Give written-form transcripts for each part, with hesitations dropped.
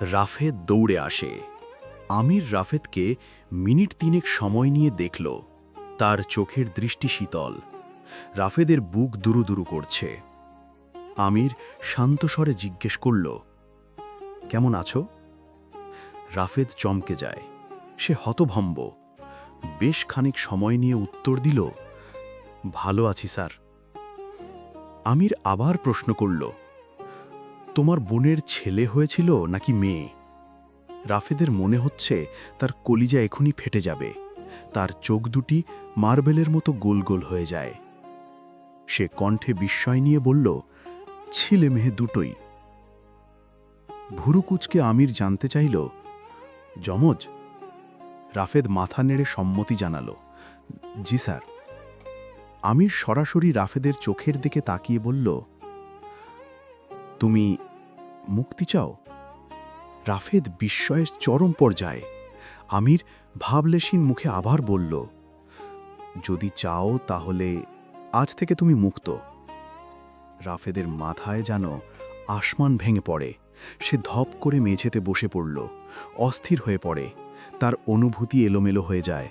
রাফেদ দৌড়ে আসে। আমির রাফেদকে মিনিট তিনেক সময় নিয়ে দেখল। তার চোখের দৃষ্টি শীতল। রাফেদের বুক দুরুদুরু করছে। আমির শান্ত স্বরে জিজ্ঞেস করল, কেমন আছো? রাফেদ চমকে যায়। সে হতভম্ব। বেশ খানিক সময় নিয়ে উত্তর দিল, ভালো আছি স্যার। আমির আবার প্রশ্ন করল, তোমার বোনের ছেলে হয়েছিল নাকি মেয়ে? রাফেদের মনে হচ্ছে তার কলিজা এখনই ফেটে যাবে। তার চোখ দুটি মার্বেলের মতো গোল গোল হয়ে যায়। সে কণ্ঠে বিস্ময় নিয়ে বলল, ছেলে মেয়ে দুটোই। ভুরুকুচকে আমির জানতে চাইল, যমজ? রাফেদ মাথা নেড়ে সম্মতি জানাল, জি স্যার। আমির সরাসরি রাফেদের চোখের দিকে তাকিয়ে বলল, তুমি মুক্তি চাও? রাফেদ বিস্ময়ের চরম পর্যায়ে। আমির ভাবলেশীন মুখে আবার বলল, যদি চাও তাহলে আজ থেকে তুমি মুক্ত। রাফেদের মাথায় যেন আসমান ভেঙে পড়ে। সে ধপ করে মেঝেতে বসে পড়ল, অস্থির হয়ে পড়ে। তার অনুভূতি এলোমেলো হয়ে যায়।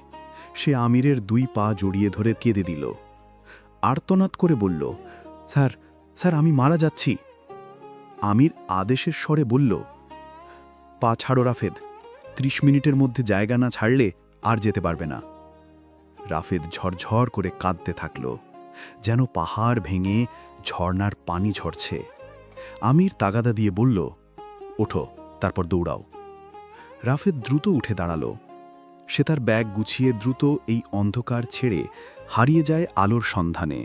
সে আমিরের দুই পা জড়িয়ে ধরে কেঁদে দিল। আর্তনাদ করে বলল, স্যার স্যার, আমি মারা যাচ্ছি। আমির আদেশের স্বরে বলল, পা ছাড়ো রাফেদ। ৩০ মিনিটের মধ্যে জায়গা না ছাড়লে আর যেতে পারবে না। রাফেদ ঝরঝর করে কাঁদতে থাকল, যেন পাহাড় ভেঙে ঝর্ণার পানি ঝরছে। আমির তাগাদা দিয়ে বলল, ওঠো, তারপর দৌড়াও। রাফেদ দ্রুত উঠে দাঁড়াল। সে তার ব্যাগ গুছিয়ে দ্রুত এই অন্ধকার ছেড়ে হারিয়ে যায় আলোর সন্ধানে।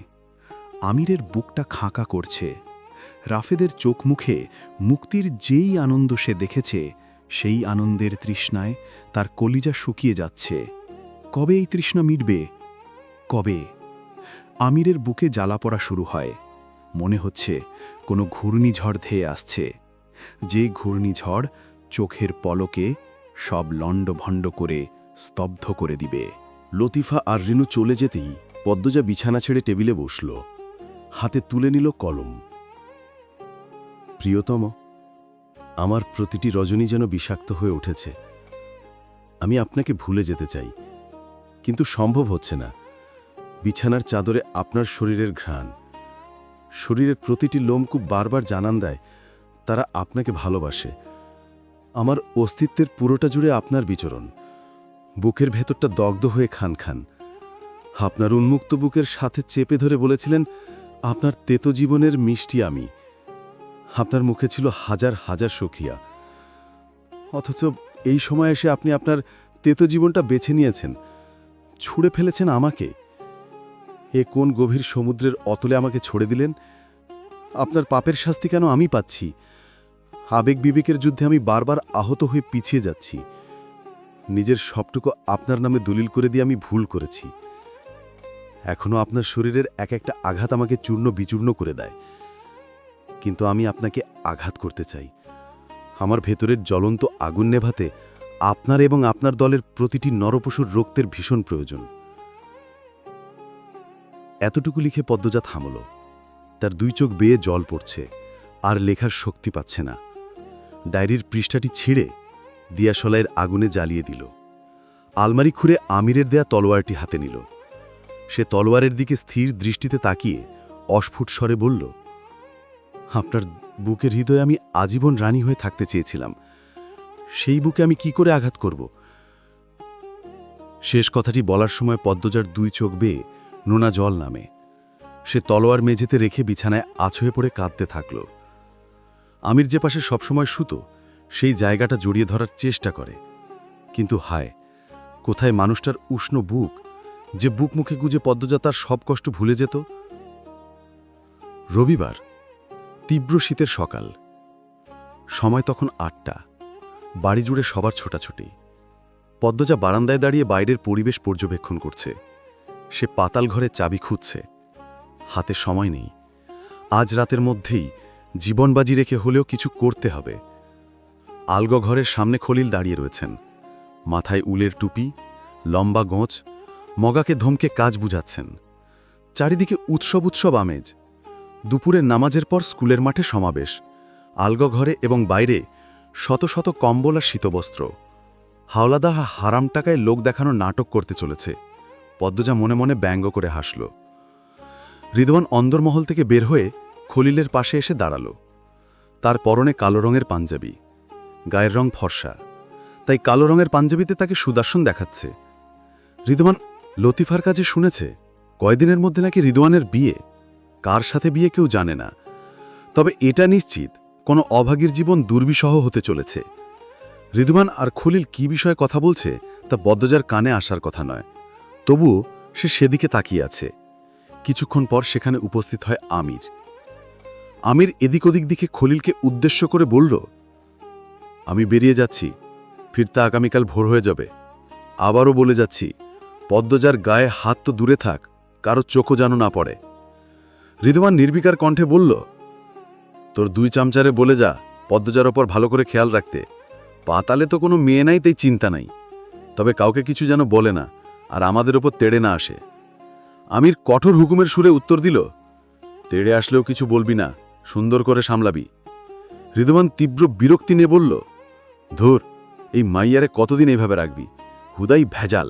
আমিরের বুকটা খাঁকা করছে। রাফেদের চোখ মুখে মুক্তির যেই আনন্দ সে দেখেছে, সেই আনন্দের তৃষ্ণায় তার কলিজা শুকিয়ে যাচ্ছে। কবে এই তৃষ্ণা মিটবে? কবে? আমিরের বুকে জ্বালা পড়া শুরু হয়। মনে হচ্ছে কোনো ঘূর্ণিঝড় ধেয়ে আসছে। যে ঘূর্ণিঝড় চোখের পলকে সব লণ্ডভণ্ড করে স্তব্ধ করে দিবে। লতিফা আর রিনু চলে যেতেই পদ্মজা বিছানা ছেড়ে টেবিলে বসল। হাতে তুলে নিল কলম। প্রিয়তম, আমার প্রতিটি রজনী যেন বিষাক্ত হয়ে উঠেছে। আমি আপনাকে ভুলে যেতে চাই, কিন্তু সম্ভব হচ্ছে না। বিছানার চাদরে আপনার শরীরের ঘ্রাণ, শরীরের প্রতিটি লোমকূপ বারবার জানান দেয় তারা আপনাকে ভালোবাসে। আমার অস্তিত্বের পুরোটা জুড়ে আপনার বিচরণ। বুকের ভেতরটা দগ্ধ হয়ে খান খান। আপনার উন্মুক্ত বুকের সাথে চেপে ধরে বলেছিলেন, আপনার তেতো জীবনের মিষ্টি আমি। আপনার মুখে ছিল হাজার হাজার শুকরিয়া। অথচ এই সময় এসে আপনি আপনার তেতো জীবনটা বেছে নিয়েছেন, ছুঁড়ে ফেলেছেন আমাকে। এ কোন গভীর সমুদ্রের অতলে আমাকে ছড়ে দিলেন? আপনার পাপের শাস্তি কেন আমি পাচ্ছি? আবেগ বিবেকের যুদ্ধে আমি বারবার আহত হয়ে পিছিয়ে যাচ্ছি। নিজের সবটুকু আপনার নামে দলিল করে দিয়ে আমি ভুল করেছি। এখনও আপনার শরীরের এক একটা আঘাত আমাকে চূর্ণ বিচূর্ণ করে দেয়, কিন্তু আমি আপনাকে আঘাত করতে চাই। আমার ভেতরের জ্বলন্ত আগুন নেভাতে আপনার এবং আপনার দলের প্রতিটি নরপশুর রক্তের ভীষণ প্রয়োজন। এতটুকু লিখে পদ্মজা থামল। তার দুই চোখ বেয়ে জল পড়ছে, আর লেখার শক্তি পাচ্ছে না। ডায়েরির পৃষ্ঠাটি ছিঁড়ে দিয়াশলাইয়ের আগুনে জ্বালিয়ে দিল। আলমারি খুঁড়ে আমিরের দেয়া তলোয়ারটি হাতে নিল। সে তলোয়ারের দিকে স্থির দৃষ্টিতে তাকিয়ে অস্ফুট স্বরে বলল, আপনার বুকের হৃদয়ে আমি আজীবন রানী হয়ে থাকতে চেয়েছিলাম। সেই বুকে আমি কি করে আঘাত করব? শেষ কথাটি বলার সময় পদ্মজার দুই চোখ বেয়ে নোনা জল নামে। সে তলোয়ার মেঝেতে রেখে বিছানায় আছড়ে পড়ে কাঁদতে থাকল। আমির যে পাশে সবসময় শুতো, সেই জায়গাটা জড়িয়ে ধরার চেষ্টা করে, কিন্তু হায়, কোথায় মানুষটার উষ্ণ বুক, যে বুক মুখে গুজে পদ্মজা তার সব কষ্ট ভুলে যেত। রবিবার, তীব্র শীতের সকাল। সময় তখন ৮টা। বাড়ি জুড়ে সবার ছোটাছুটি। পদ্মজা বারান্দায় দাঁড়িয়ে বাইরের পরিবেশ পর্যবেক্ষণ করছে। সে পাতাল ঘরে চাবি খুঁজছে। হাতে সময় নেই। আজ রাতের মধ্যেই জীবনবাজি রেখে হলেও কিছু করতে হবে। আলগা ঘরের সামনে খলিল দাঁড়িয়ে রয়েছেন। মাথায় উলের টুপি, লম্বা গোঁচ, মগাকে ধমকে কাজ বুঝাচ্ছেন। চারিদিকে উৎসব উৎসব আমেজ। দুপুরের নামাজের পর স্কুলের মাঠে সমাবেশ। আলগা ঘরে এবং বাইরে শত শত কম্বল আর শীতবস্ত্র। হাওলাদা হারাম টাকায় লোক দেখানোর নাটক করতে চলেছে। পদ্মজা মনে মনে ব্যঙ্গ করে হাসল। রিদওয়ান অন্দরমহল থেকে বের হয়ে খলিলের পাশে এসে দাঁড়াল। তার পরনে কালো রঙের পাঞ্জাবি, গায়ের রং ফর্সা, তাই কালো রঙের পাঞ্জাবিতে তাকে সুদর্শন দেখাচ্ছে। রিদওয়ান লতিফার কাছে শুনেছে কয়দিনের মধ্যে নাকি রিদওয়ানের বিয়ে। কার সাথে বিয়ে কেউ জানে না, তবে এটা নিশ্চিত কোনো অভাগীর জীবন দুর্বিষহ হতে চলেছে। রিদওয়ান আর খলিল কি বিষয়ে কথা বলছে তা পদ্মজার কানে আসার কথা নয়, তবুও সে সেদিকে তাকিয়ে আছে। কিছুক্ষণ পর সেখানে উপস্থিত হয় আমির। আমির এদিক ওদিক দিকে খলিলকে উদ্দেশ্য করে বলল, আমি বেরিয়ে যাচ্ছি, ফিরতে আগামীকাল ভোর হয়ে যাবে। আবারও বলে যাচ্ছি, পদ্মজার গায়ে হাত তো দূরে থাক, কারো চোখও যেন না পড়ে। রিদওয়ান নির্বিকার কণ্ঠে বলল, তোর 2 চামচারে বলে যা পদ্মজার ওপর ভালো করে খেয়াল রাখতে। পাতালে তো কোনো মেয়ে নাই, তাই চিন্তা নাই, তবে কাউকে কিছু যেন বলে না আর আমাদের ওপর তেড়ে না আসে। আমির কঠোর হুকুমের সুরে উত্তর দিল, তেড়ে আসলেও কিছু বলবি না, সুন্দর করে সামলাবি। রিদওয়ান তীব্র বিরক্তি নিয়ে বলল, ধুর, এই মাইয়ারে কতদিন এইভাবে রাখবি, হুদাই ভেজাল।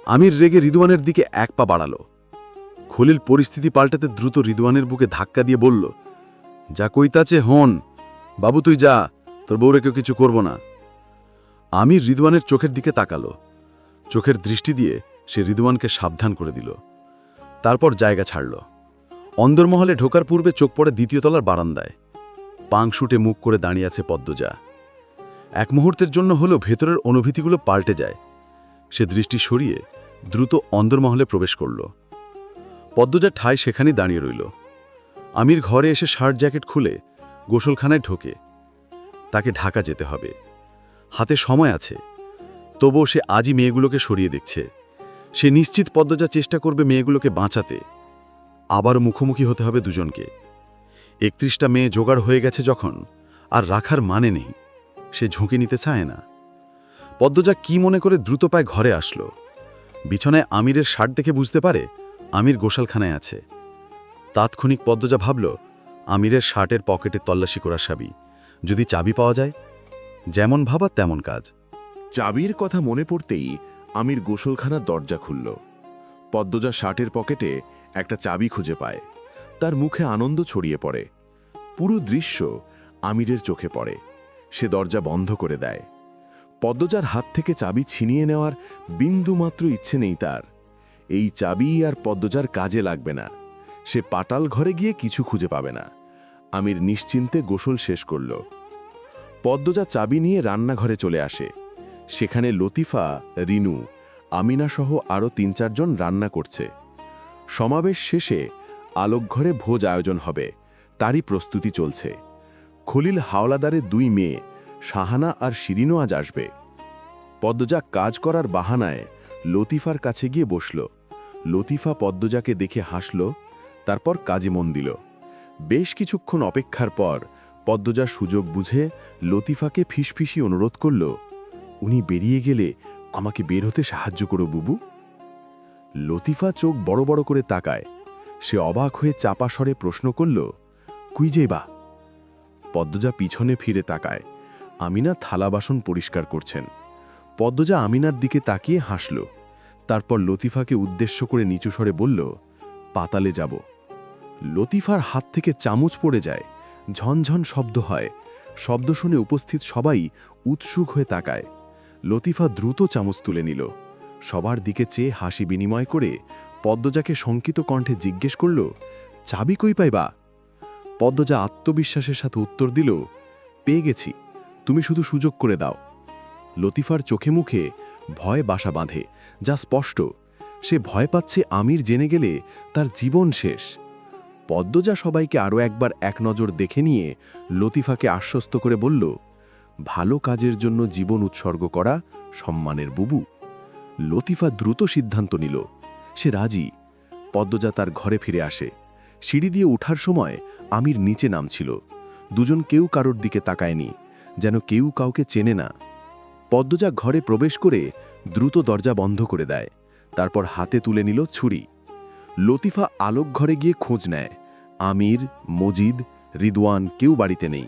আমির রেগে রিদওয়ানের দিকে 1 পা বাড়াল। খলিল পরিস্থিতি পাল্টাতে দ্রুত রিদওয়ানের বুকে ধাক্কা দিয়ে বলল, যা কইতাছে হন, বাবু তুই যা, তোর বউরে কেউ কিছু করব না। আমির রিদওয়ানের চোখের দিকে তাকালো। চোখের দৃষ্টি দিয়ে সে রিদওয়ানকে সাবধান করে দিল। তারপর জায়গা ছাড়ল। অন্দরমহলে ঢোকার পূর্বে চোখ পড়ে 2য় তলার বারান্দায়। পাংশুটে মুখ করে দাঁড়িয়ে আছে পদ্মজা। এক মুহূর্তের জন্য হলেও ভেতরের অনুভূতিগুলো পাল্টে যায়। সে দৃষ্টি সরিয়ে দ্রুত অন্দরমহলে প্রবেশ করল। পদ্মজা ঠায় সেখানেই দাঁড়িয়ে রইল। আমির ঘরে এসে শার্ট জ্যাকেট খুলে গোসলখানায় ঢোকে। তাকে ঢাকা যেতে হবে, হাতে সময় আছে, তবুও সে আজই মেয়েগুলোকে সরিয়ে দেখছে। সে নিশ্চিত পদ্মজা চেষ্টা করবে মেয়েগুলোকে বাঁচাতে। আবারও মুখোমুখি হতে হবে দুজনকে। 31টা মেয়ে জোগাড় হয়ে গেছে যখন, আর রাখার মানে নেই। সে ঝুঁকি নিতে চায় না। পদ্মজা কি মনে করে দ্রুত পায়ে ঘরে আসলো। বিছানায় আমিরের শার্ট দেখে বুঝতে পারে আমির গোসলখানায় আছে। তাৎক্ষণিক পদ্মজা ভাবল, আমিরের শার্টের পকেটে তল্লাশি করা সাবি, যদি চাবি পাওয়া যায়। যেমন ভাবা তেমন কাজ। চাবির কথা মনে পড়তেই আমির গোসলখানার দরজা খুলল। পদ্মজা শার্টের পকেটে একটা চাবি খুঁজে পায়। তার মুখে আনন্দ ছড়িয়ে পড়ে। পুরো দৃশ্য আমিরের চোখে পড়ে। সে দরজা বন্ধ করে দেয়। পদ্মজার হাত থেকে চাবি ছিনিয়ে নেওয়ার বিন্দুমাত্র ইচ্ছে নেই তার। এই চাবি আর পদ্মজার কাজে লাগবে না। সে পাতাল ঘরে গিয়ে কিছু খুঁজে পাবে না। আমির নিশ্চিন্তে গোসল শেষ করল। পদ্মজা চাবি নিয়ে রান্নাঘরে চলে আসে। সেখানে লতিফা, রিনু, আমিনা সহ আরও 3-4 জন রান্না করছে। সমাবেশ শেষে আলোকঘরে ভোজ আয়োজন হবে, তারই প্রস্তুতি চলছে। খলিল হাওলাদারের 2 মেয়ে শাহানা আর শিরিনও আজ আসবে। পদ্মজা কাজ করার বাহানায় লতিফার কাছে গিয়ে বসল। লতিফা পদ্মজাকে দেখে হাসল, তারপর কাজে মন দিল। বেশ কিছুক্ষণ অপেক্ষার পর পদ্মজা সুযোগ বুঝে লতিফাকে ফিসফিসি অনুরোধ করল, উনি বেরিয়ে গেলে আমাকে বের হতে সাহায্য করো বুবু। লতিফা চোখ বড় বড় করে তাকায়। সে অবাক হয়ে চাপা স্বরে প্রশ্ন করল, কুই যে বা? পদ্মজা পিছনে ফিরে তাকায়। আমিনা থালা বাসন পরিষ্কার করছেন। পদ্মজা আমিনার দিকে তাকিয়ে হাসল। তারপর লতিফাকে উদ্দেশ্য করে নিচু স্বরে বলল, পাতালে যাব। লতিফার হাত থেকে চামচ পড়ে যায়। ঝনঝন শব্দ হয়। শব্দ শুনে উপস্থিত সবাই উৎসুক হয়ে তাকায়। লতিফা দ্রুত চামচ তুলে নিল। সবার দিকে চেয়ে হাসি বিনিময় করে পদ্মজাকে শঙ্কিত কণ্ঠে জিজ্ঞেস করল, চাবি কই পাইবা? পদ্মজা আত্মবিশ্বাসের সাথে উত্তর দিল, পেয়ে গেছি, তুমি শুধু সুযোগ করে দাও। লতিফার চোখে মুখে ভয় বাসা বাঁধে, যা স্পষ্ট। সে ভয় পাচ্ছে আমির জেনে গেলে তার জীবন শেষ। পদ্মজা সবাইকে আরও একবার এক নজর দেখে নিয়ে লতিফাকে আশ্বস্ত করে বলল, ভালো কাজের জন্য জীবন উৎসর্গ করা সম্মানের বুবু। লতিফা দ্রুত সিদ্ধান্ত নিল, সে রাজি। পদ্মজা তার ঘরে ফিরে আসে। সিঁড়ি দিয়ে ওঠার সময় আমির নিচে নামছিল। দুজন কেউ কারোর দিকে তাকায়নি, যেন কেউ কাউকে চেনে না। পদ্মজা ঘরে প্রবেশ করে দ্রুত দরজা বন্ধ করে দেয়। তারপর হাতে তুলে নিল ছুরি। লতিফা আলোক ঘরে গিয়ে খোঁজ নেয়। আমির, মজিদ, রিদওয়ান কেউ বাড়িতে নেই।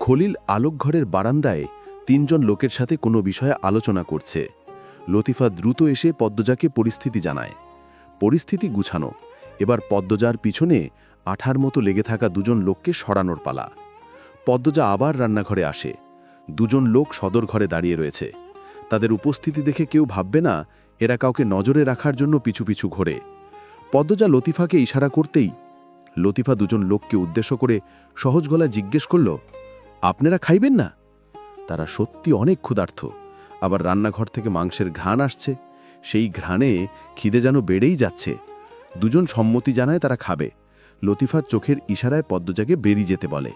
খলিল আলোকঘরের বারান্দায় 3 জন লোকের সাথে কোনো বিষয়ে আলোচনা করছে। লতিফা দ্রুত এসে পদ্মজাকে পরিস্থিতি জানায়। পরিস্থিতি গুছানো। এবার পদ্মজার পিছনে আঠার মতো লেগে থাকা 2 জন লোককে সরানোর পালা। পদ্মজা আবার রান্নাঘরে আসে। 2 জন লোক সদর ঘরে দাঁড়িয়ে রয়েছে। তাদের উপস্থিতি দেখে কেউ ভাববে না এরা কাউকে নজরে রাখার জন্য পিছু পিছু ঘোরে। পদ্মজা লতিফাকে ইশারা করতেই লতিফা 2 জন লোককে উদ্দেশ্য করে সহজ গলায় জিজ্ঞেস করল, আপনারা খাইবেন না? তারা সত্যি অনেক ক্ষুধার্ত। আবার রান্নাঘর থেকে মাংসের ঘ্রাণ আসছে। সেই ঘ্রাণে খিদে যেন বেড়েই যাচ্ছে। 2 জন সম্মতি জানায় তারা খাবে। লতিফার চোখের ইশারায় পদ্মজাকে বেরিয়ে যেতে বলে।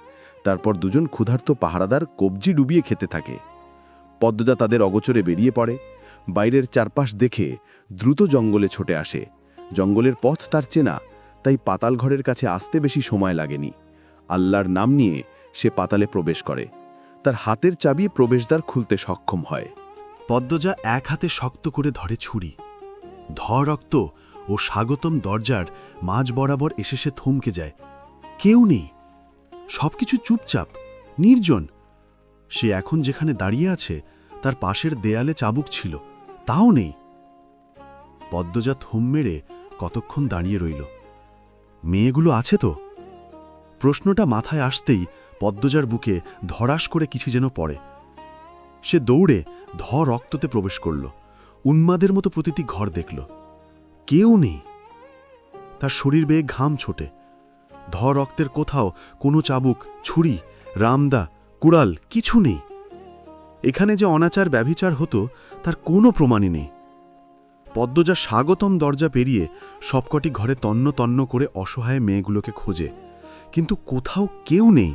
তারপর 2 জন ক্ষুধার্ত পাহারাদার কবজি ডুবিয়ে খেতে থাকে। পদ্মজা তাদের অগোচরে বেরিয়ে পড়ে। বাইরের চারপাশ দেখে দ্রুত জঙ্গলে ছুটে আসে। জঙ্গলের পথ তার চেনা, তাই পাতাল ঘরের কাছে আসতে বেশি সময় লাগেনি। আল্লাহর নাম নিয়ে সে পাতালে প্রবেশ করে। তার হাতের চাবি প্রবেশদ্বার খুলতে সক্ষম হয়। পদ্মজা এক হাতে শক্ত করে ধরে ছুরি। রক্ত ও স্বাগতম দরজার মাঝ বরাবর এসে সে থমকে যায়। কেউ নেই, সবকিছু চুপচাপ, নির্জন। সে এখন যেখানে দাঁড়িয়ে আছে তার পাশের দেয়ালে চাবুক ছিল, তাও নেই। পদ্মজা থম মেরে কতক্ষণ দাঁড়িয়ে রইল। মেয়েগুলো আছে তো? প্রশ্নটা মাথায় আসতেই পদ্মজার বুকে ধড়াস করে কিছু যেন পড়ে। সে দৌড়ে রক্ততে প্রবেশ করল। উন্মাদের মতো প্রতিটি ঘর দেখল, কেউ নেই। তার শরীর বেয়ে ঘাম ছোটে। রক্তের কোথাও কোনো চাবুক, ছুরি, রামদা, কুড়াল কিছু নেই। এখানে যে অনাচার ব্যভিচার হতো তার কোনো প্রমাণই নেই। পদ্মজা স্বাগতম দরজা পেরিয়ে সবকটি ঘরে তন্ন তন্ন করে অসহায় মেয়েগুলোকে খোঁজে, কিন্তু কোথাও কেউ নেই।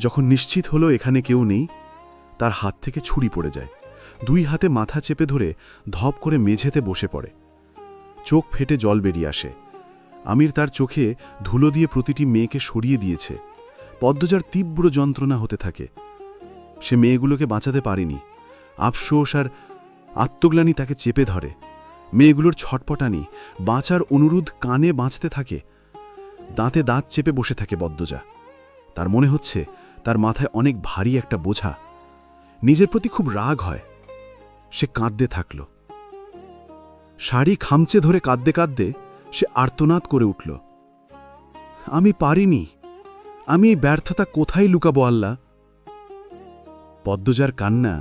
যখন নিশ্চিত হলো এখানে কেউ নেই, তার হাত থেকে ছুরি পড়ে যায়। 2 হাতে মাথা চেপে ধরে ধপ করে মেঝেতে বসে পড়ে। চোখ ফেটে জল বেরিয়ে আসে। আমির তার চোখে ধুলো দিয়ে প্রতিটি মেয়েকে সরিয়ে দিয়েছে। পদ্মজার তীব্র যন্ত্রণা হতে থাকে। সে মেয়েগুলোকে বাঁচাতে পারেনি। আফসোস আর আত্মগ্লানি তাকে চেপে ধরে। মেয়েগুলোর ছটপটানি, বাঁচার অনুরোধ কানে বাঁচতে থাকে। দাঁতে দাঁত চেপে বসে থাকে পদ্মজা। তার মনে হচ্ছে তার মাথায় অনেক ভারী একটা বোঝা। নিজের প্রতি খুব রাগ হয়। সে কাঁদতে থাকল। শাড়ি খামচে ধরে কাঁদতে কাঁদতে সে আর্তনাদ করে উঠল, আমি পারিনি, আমি এই ব্যর্থতা কোথায় লুকাবো আল্লাহ? পদ্মজার কান্না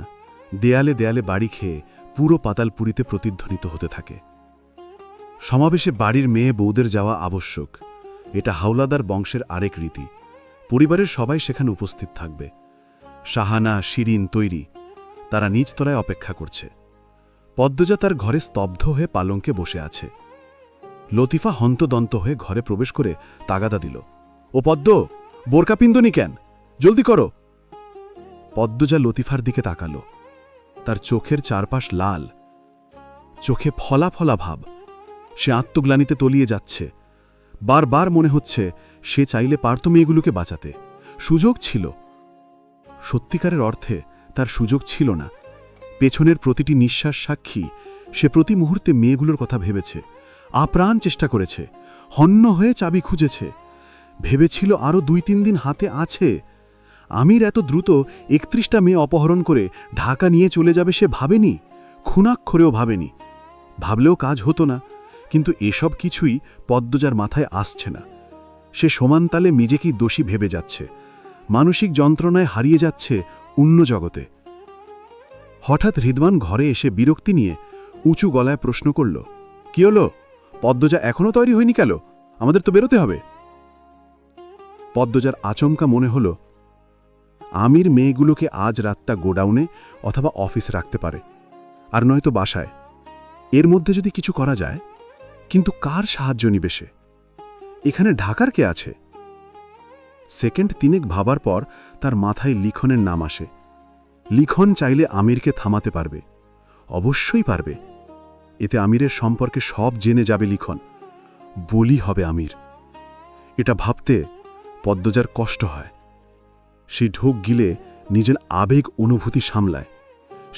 দেয়ালে দেয়ালে বাড়ি খেয়ে পুরো পাতালপুরীতে প্রতিধ্বনিত হতে থাকে। সমাবেশে বাড়ির মেয়ে বউদের যাওয়া আবশ্যক। এটা হাওলাদার বংশের আরেক রীতি। পরিবারের সবাই সেখানে উপস্থিত থাকবে। শাহানা, শিরিন তৈরি। তারা নিচতলায় অপেক্ষা করছে। পদ্মজা তার ঘরে স্তব্ধ হয়ে পালঙ্কে বসে আছে। লতিফা হন্তদন্ত হয়ে ঘরে প্রবেশ করে তাগাদা দিল, ও পদ্ম, বোরকা পিন্দনি কেন? জলদি করো। পদ্মজা লতিফার দিকে তাকালো। তার চোখের চারপাশ লাল, চোখে ফলা ফলা ভাব। সে আত্মগ্লানিতে তলিয়ে যাচ্ছে। বারবার মনে হচ্ছে সে চাইলে পারত মেয়েগুলোকে বাঁচাতে। সুযোগ ছিল। সত্যিকারের অর্থে তার সুযোগ ছিল না। পেছনের প্রতিটি নিঃশ্বাস সাক্ষী সে প্রতি মুহূর্তে মেয়েগুলোর কথা ভেবেছে, আপ্রাণ চেষ্টা করেছে, হন্য হয়ে চাবি খুঁজেছে। ভেবেছিল আরও 2-3 দিন হাতে আছে। আমির এত দ্রুত 31টা মেয়ে অপহরণ করে ঢাকা নিয়ে চলে যাবে সে ভাবেনি, খুনাক্ষরেও ভাবেনি। ভাবলেও কাজ হতো না। কিন্তু এসব কিছুই পদ্মজার মাথায় আসছে না। সে সমান তালে নিজেকেই দোষী ভেবে যাচ্ছে, মানসিক যন্ত্রণায় হারিয়ে যাচ্ছে অন্য জগতে। হঠাৎ রিদওয়ান ঘরে এসে বিরক্তি নিয়ে উঁচু গলায় প্রশ্ন করল, কি হলো? পদ্মজা এখনও তৈরি হয়নি কেন? আমাদের তো বেরোতে হবে। পদ্মজার আচমকা মনে হল আমির মেয়েগুলোকে আজ রাতটা গোডাউনে অথবা অফিসে রাখতে পারে, আর নয়তো বাসায়। এর মধ্যে যদি কিছু করা যায়। কিন্তু কার সাহায্য নিবে সে? এখানে ঢাকার কে আছে? সেকেন্ড 3 ভাবার পর তার মাথায় লিখনের নাম আসে। লিখন চাইলে আমিরকে থামাতে পারবে, অবশ্যই পারবে। এতে আমিরের সম্পর্কে সব জেনে যাবে লিখন। বলি হবে আমির। এটা ভাবতে পদ্মজার কষ্ট হয়। সে ঢোক গিলে নিজের আবেগ অনুভূতি সামলায়।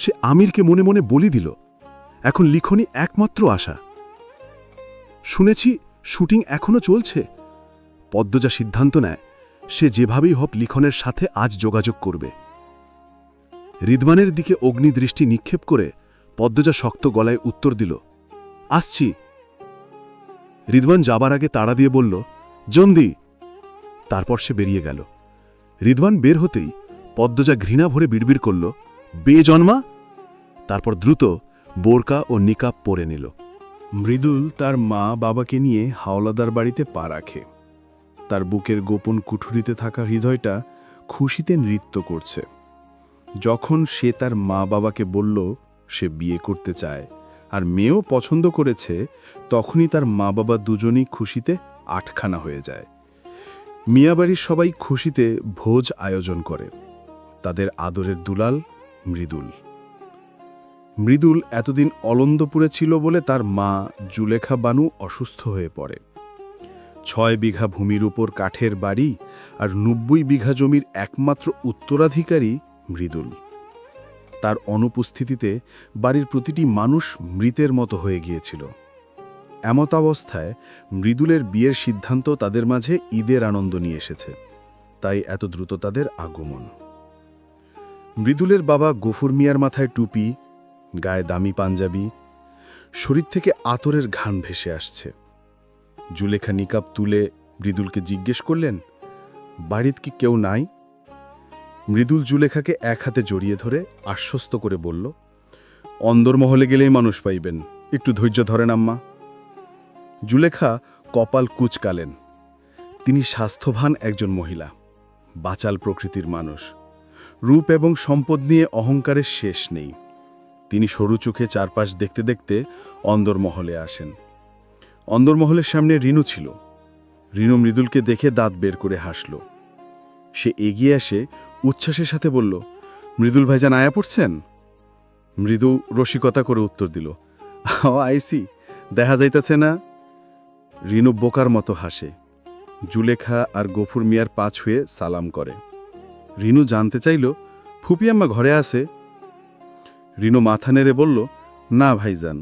সে আমিরকে মনে মনে বলি দিল, এখন লিখনই একমাত্র আশা। শুনেছি শুটিং এখনো চলছে। পদ্মজা সিদ্ধান্ত নেয় সে যেভাবেই হোক লিখনের সাথে আজ যোগাযোগ করবে। রিদওয়ানের দিকে অগ্নিদৃষ্টি নিক্ষেপ করে পদ্মজা শক্ত গলায় উত্তর দিল, আসছি। রিদওয়ান যাবার আগে তাড়া দিয়ে বলল, জলদি। তারপর সে বেরিয়ে গেল। রিদওয়ান বের হতেই পদ্মজা ঘৃণা ভরে বিড়বিড় করল, বেজন্মা। তারপর দ্রুত বোরকা ও নিকাব পরে নিল। মৃদুল তার মা বাবাকে নিয়ে হাওলাদার বাড়িতে পা রাখে। তার বুকের গোপন কুঠুরিতে থাকা হৃদয়টা খুশিতে নৃত্য করছে। যখন সে তার মা বাবাকে বলল সে বিয়ে করতে চায় আর মেয়েও পছন্দ করেছে, তখনই তার মা বাবা দুজনেই খুশিতে আটখানা হয়ে যায়। মিয়াবাড়ির সবাই খুশিতে ভোজ আয়োজন করে। তাদের আদরের দুলাল মৃদুল। মৃদুল এতদিন অলন্দপুরে ছিল বলে তার মা জুলেখা বানু অসুস্থ হয়ে পড়ে। 6 বিঘা ভূমির উপর কাঠের বাড়ি আর 90 বিঘা জমির একমাত্র উত্তরাধিকারী মৃদুল। তার অনুপস্থিতিতে বাড়ির প্রতিটি মানুষ মৃতের মতো হয়ে গিয়েছিল। এমত অবস্থায় মৃদুলের বিয়ের সিদ্ধান্ত তাদের মাঝে ঈদের আনন্দ নিয়ে এসেছে, তাই এত দ্রুত তাদের আগমন। মৃদুলের বাবা গফুর মিয়ার মাথায় টুপি, গায়ে দামি পাঞ্জাবি, শরীর থেকে আতরের ঘ্রাণ ভেসে আসছে। জুলেখা নিকাব তুলে মৃদুলকে জিজ্ঞেস করলেন, বাড়িতে কি কেউ নাই? মৃদুল জুলেখাকে এক হাতে জড়িয়ে ধরে আশ্বস্ত করে বলল, অন্দরমহলে গেলেই মানুষ পাইবেন, একটু ধৈর্য ধরেন আম্মা। জুলেখা কপাল কুঁচকালেন। তিনি স্বাস্থ্যবান একজন মহিলা, বাচাল প্রকৃতির মানুষ। রূপ এবং সম্পদ নিয়ে অহংকারের শেষ নেই। তিনি সরু চোখে চারপাশ দেখতে দেখতে অন্দরমহলে আসেন। অন্দরমহলের সামনে রিনু ছিল। রিনু মৃদুলকে দেখে দাঁত বের করে হাসল। সে এগিয়ে এসে উচ্ছ্বাসের সাথে বলল, মৃদুল ভাইজান আয়া পড়ছেন? মৃদু রসিকতা করে উত্তর দিল, আইসি, দেখা যাইতেছে না। রিনু বোকার মতো হাসে। জুলেখা আর গফুর মিয়ার পা ছুঁয়ে সালাম করে। রিনু জানতে চাইল, ফুপি আম্মা ঘরে আছে? রিনু মাথা নেড়ে বলল, না ভাইজান,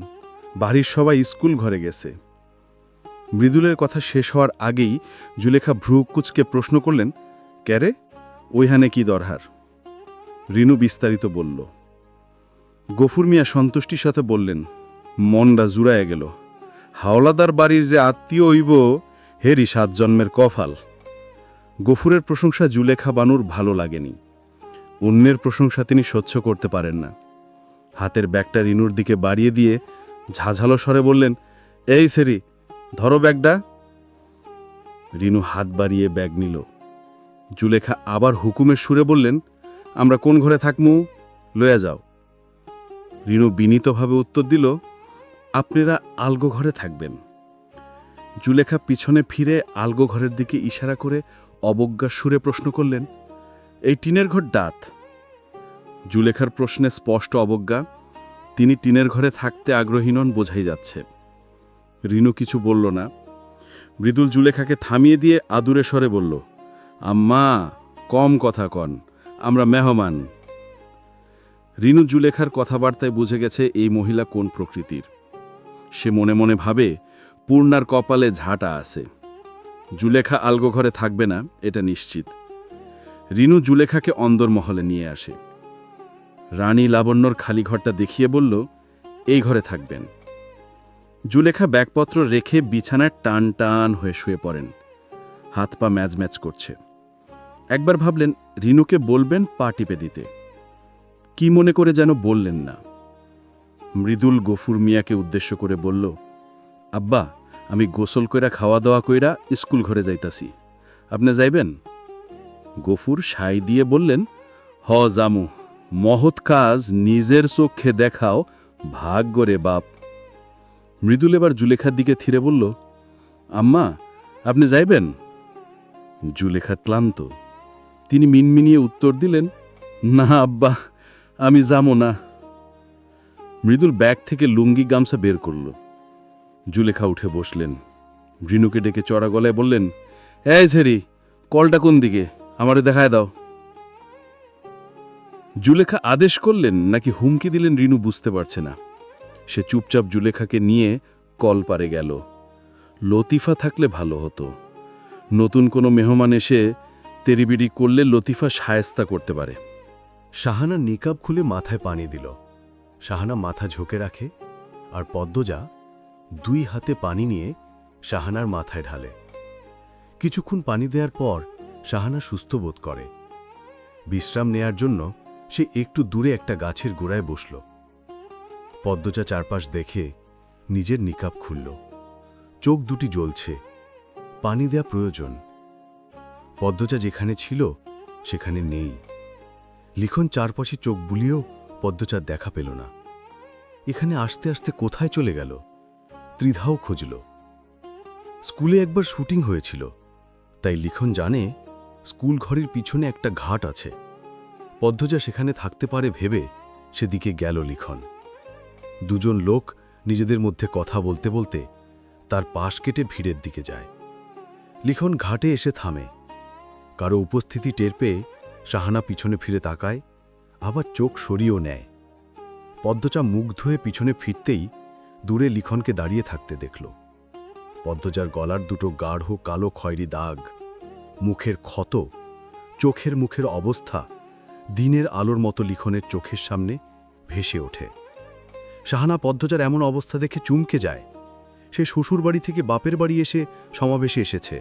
বাড়ির সবাই স্কুল ঘরে গেছে। মৃদুলের কথা শেষ হওয়ার আগেই জুলেখা ভ্রু কুচকে প্রশ্ন করলেন, ক্যারে, ওইখানে কি দরহার? রিনু বিস্তারিত বলল। গফুর মিয়া সন্তুষ্টির সাথে বললেন, মনটা জুড়ায় গেল। হাওলাদার বাড়ির যে আত্মীয় হইব, হেরি 7 জন্মের কফাল। গফুরের প্রশংসা জুলেখা বানুর ভালো লাগেনি। অন্যের প্রশংসা তিনি সহ্য করতে পারেন না। হাতের ব্যাগটা রিনুর দিকে বাড়িয়ে দিয়ে ঝাঝালো স্বরে বললেন, এই সেরি, ধরো ব্যাগটা। রিনু হাত বাড়িয়ে ব্যাগ নিল। জুলেখা আবার হুকুমের সুরে বললেন, আমরা কোন ঘরে থাকমু? লয়া যাও। রিনু বিনীতভাবে উত্তর দিল, আপনারা আলগো ঘরে থাকবেন। জুলেখা পিছনে ফিরে আলগো ঘরের দিকে ইশারা করে অবজ্ঞার সুরে প্রশ্ন করলেন, এই টিনের ঘর ডাত? জুলেখার প্রশ্নে স্পষ্ট অবজ্ঞা। তিনি টিনের ঘরে থাকতে আগ্রহী নন বোঝাই যাচ্ছে। রিনু কিছু বলল না। মৃদুল জুলেখাকে থামিয়ে দিয়ে আদুরে স্বরে বলল, আম্মা, কম কথা কন, আমরা মেহমান। রিনু জুলেখার কথাবার্তায় বুঝে গেছে এই মহিলা কোন প্রকৃতির। সে মনে মনে ভাবে, পূর্ণার কপালে ঝাঁটা আছে। জুলেখা আলগো ঘরে থাকবে না, এটা নিশ্চিত। রিনু জুলেখাকে অন্দরমহলে নিয়ে আসে। রানী লাবণ্যর খালি ঘরটা দেখিয়ে বলল, এই ঘরে থাকবেন। জুলেখা ব্যাগপত্র রেখে বিছানায় টান টান হয়ে শুয়ে পড়েন। হাত পা ম্যাজ ম্যাজ করছে। একবার ভাবলেন রিনুকে বলবেন পা টিপে দিতে, কি মনে করে যেন বললেন না। মৃদুল গফুর মিয়াকে উদ্দেশ্য করে বলল, আব্বা, আমি গোসল কইরা খাওয়া দাওয়া কইরা স্কুল ঘরে যাইতাছি, আপনি যাইবেন? গফুর সাই দিয়ে বললেন, হ জামু, মহৎ কাজ নিজের চোখে দেখাও, ভাগ্য রে বাপ। মৃদুল এবার জুলেখার দিকে থিরে বলল, আম্মা, আপনি যাইবেন? জুলেখা ক্লান্ত। তিনি মিনমিনিয়ে উত্তর দিলেন, না আব্বা, আমি যাবো না। মৃদুল ব্যাগ থেকে লুঙ্গি গামছা বের করল। জুলেখা উঠে বসলেন। রিনুকে ডেকে চড়া গলায় বললেন, এই ছেড়ি, কলটা কোন দিকে, আমারে দেখায় দাও। জুলেখা আদেশ করলেন নাকি হুমকি দিলেন রিনু বুঝতে পারছে না। সে চুপচাপ জুলেখাকে নিয়ে কল পারে গেল। লতিফা থাকলে ভালো হতো। নতুন কোনো মেহমান এসে তেরিবিড়ি করলে লতিফা শায়েস্তা করতে পারে। শাহানা নিকাব খুলে মাথায় পানি দিল। শাহানা মাথা ঝুঁকে রাখে, আর পদ্মজা 2 হাতে পানি নিয়ে শাহানার মাথায় ঢালে। কিছুক্ষণ পানি দেওয়ার পর শাহানা সুস্থ বোধ করে। বিশ্রাম নেয়ার জন্য সে একটু দূরে একটা গাছের গোড়ায় বসল। পদ্মজা চারপাশ দেখে নিজের নিকাব খুলল। চোখ দুটি জ্বলছে, পানি দেয়া প্রয়োজন। পদ্মজা যেখানে ছিল সেখানে নেই। লিখন চারপাশে চোখ বুলিয়েও পদ্মজার দেখা পেল না। এখানে আসতে আসতে কোথায় চলে গেল? ত্রিধাও খুঁজল। স্কুলে একবার শুটিং হয়েছিল, তাই লিখন জানে স্কুল ঘরের পিছনে একটা ঘাট আছে। পদ্মজা সেখানে থাকতে পারে ভেবে সেদিকে গেল লিখন। দুজন লোক নিজেদের মধ্যে কথা বলতে বলতে তার পাশ কেটে ভিড়ের দিকে যায়। লিখন ঘাটে এসে থামে। কারো উপস্থিতি টের পেয়ে শাহানা পিছনে ফিরে তাকায়, আবার চোখ সরিয়েও নেয়। পদ্মজা মুখ ধুয়ে পিছনে ফিরতেই দূরে লিখনকে দাঁড়িয়ে থাকতে দেখল। পদ্মজার গলার দুটো গাঢ় কালো খয়েরি দাগ, মুখের ক্ষত, চোখের মুখের অবস্থা দিনের আলোর মতো লিখনের চোখের সামনে ভেসে ওঠে। শাহানা পদ্মজার এমন অবস্থা দেখে চুমকে যায়। সে শ্বশুরবাড়ি থেকে বাপের বাড়ি এসে সমাবেশে এসেছে।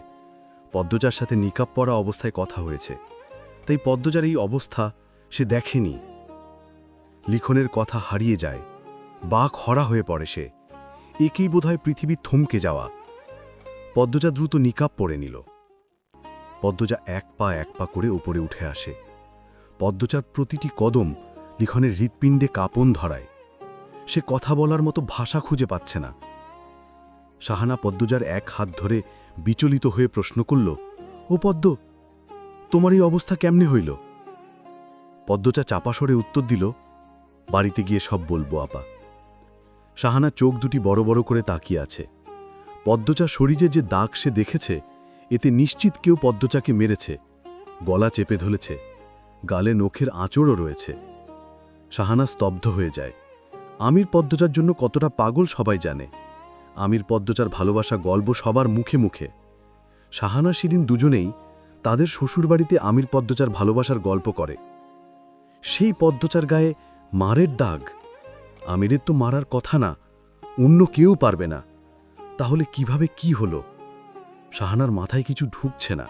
পদ্মজার সাথে নিকাব পরা অবস্থায় কথা হয়েছে, তাই পদ্মজার এই অবস্থা সে দেখেনি। লিখনের কথা হারিয়ে যায়, বাক হরা হয়ে পড়ে সে। একেই বোধহয় পৃথিবী থমকে যাওয়া। পদ্মজা দ্রুত নিকাব পরে নিল। পদ্মজা এক পা করে উপরে উঠে আসে। পদ্মজার প্রতিটি কদম লিখনের হৃৎপিণ্ডে কাঁপন ধরায়। সে কথা বলার মতো ভাষা খুঁজে পাচ্ছে না। শাহানা পদ্মজার এক হাত ধরে বিচলিত হয়ে প্রশ্ন করল, ও পদ্ম, তোমার এই অবস্থা কেমনে হইল? পদ্মজা চাপা স্বরে উত্তর দিল, বাড়িতে গিয়ে সব বলবো আপা। শাহানা চোখ দুটি বড় বড় করে তাকিয়ে আছে। পদ্মজার শরীরে যে দাগ সে দেখেছে, এতে নিশ্চিত কেউ পদ্মজাকে মেরেছে। গলা চেপে ধরেছে, গালে নখের আঁচড়ও রয়েছে। শাহানা স্তব্ধ হয়ে যায়। আমির পদ্মজার জন্য কতটা পাগল সবাই জানে। আমির পদ্মজার ভালোবাসা গল্প সবার মুখে মুখে। শাহানা শিরিন দুজনেই তাদের শ্বশুরবাড়িতে আমির পদ্মজার ভালোবাসার গল্প করে। সেই পদ্মজার গায়ে মারের দাগ। আমিরের তো মারার কথা না, অন্য কেউ পারবে না। তাহলে কিভাবে কি হলো? শাহানার মাথায় কিছু ঢুকছে না।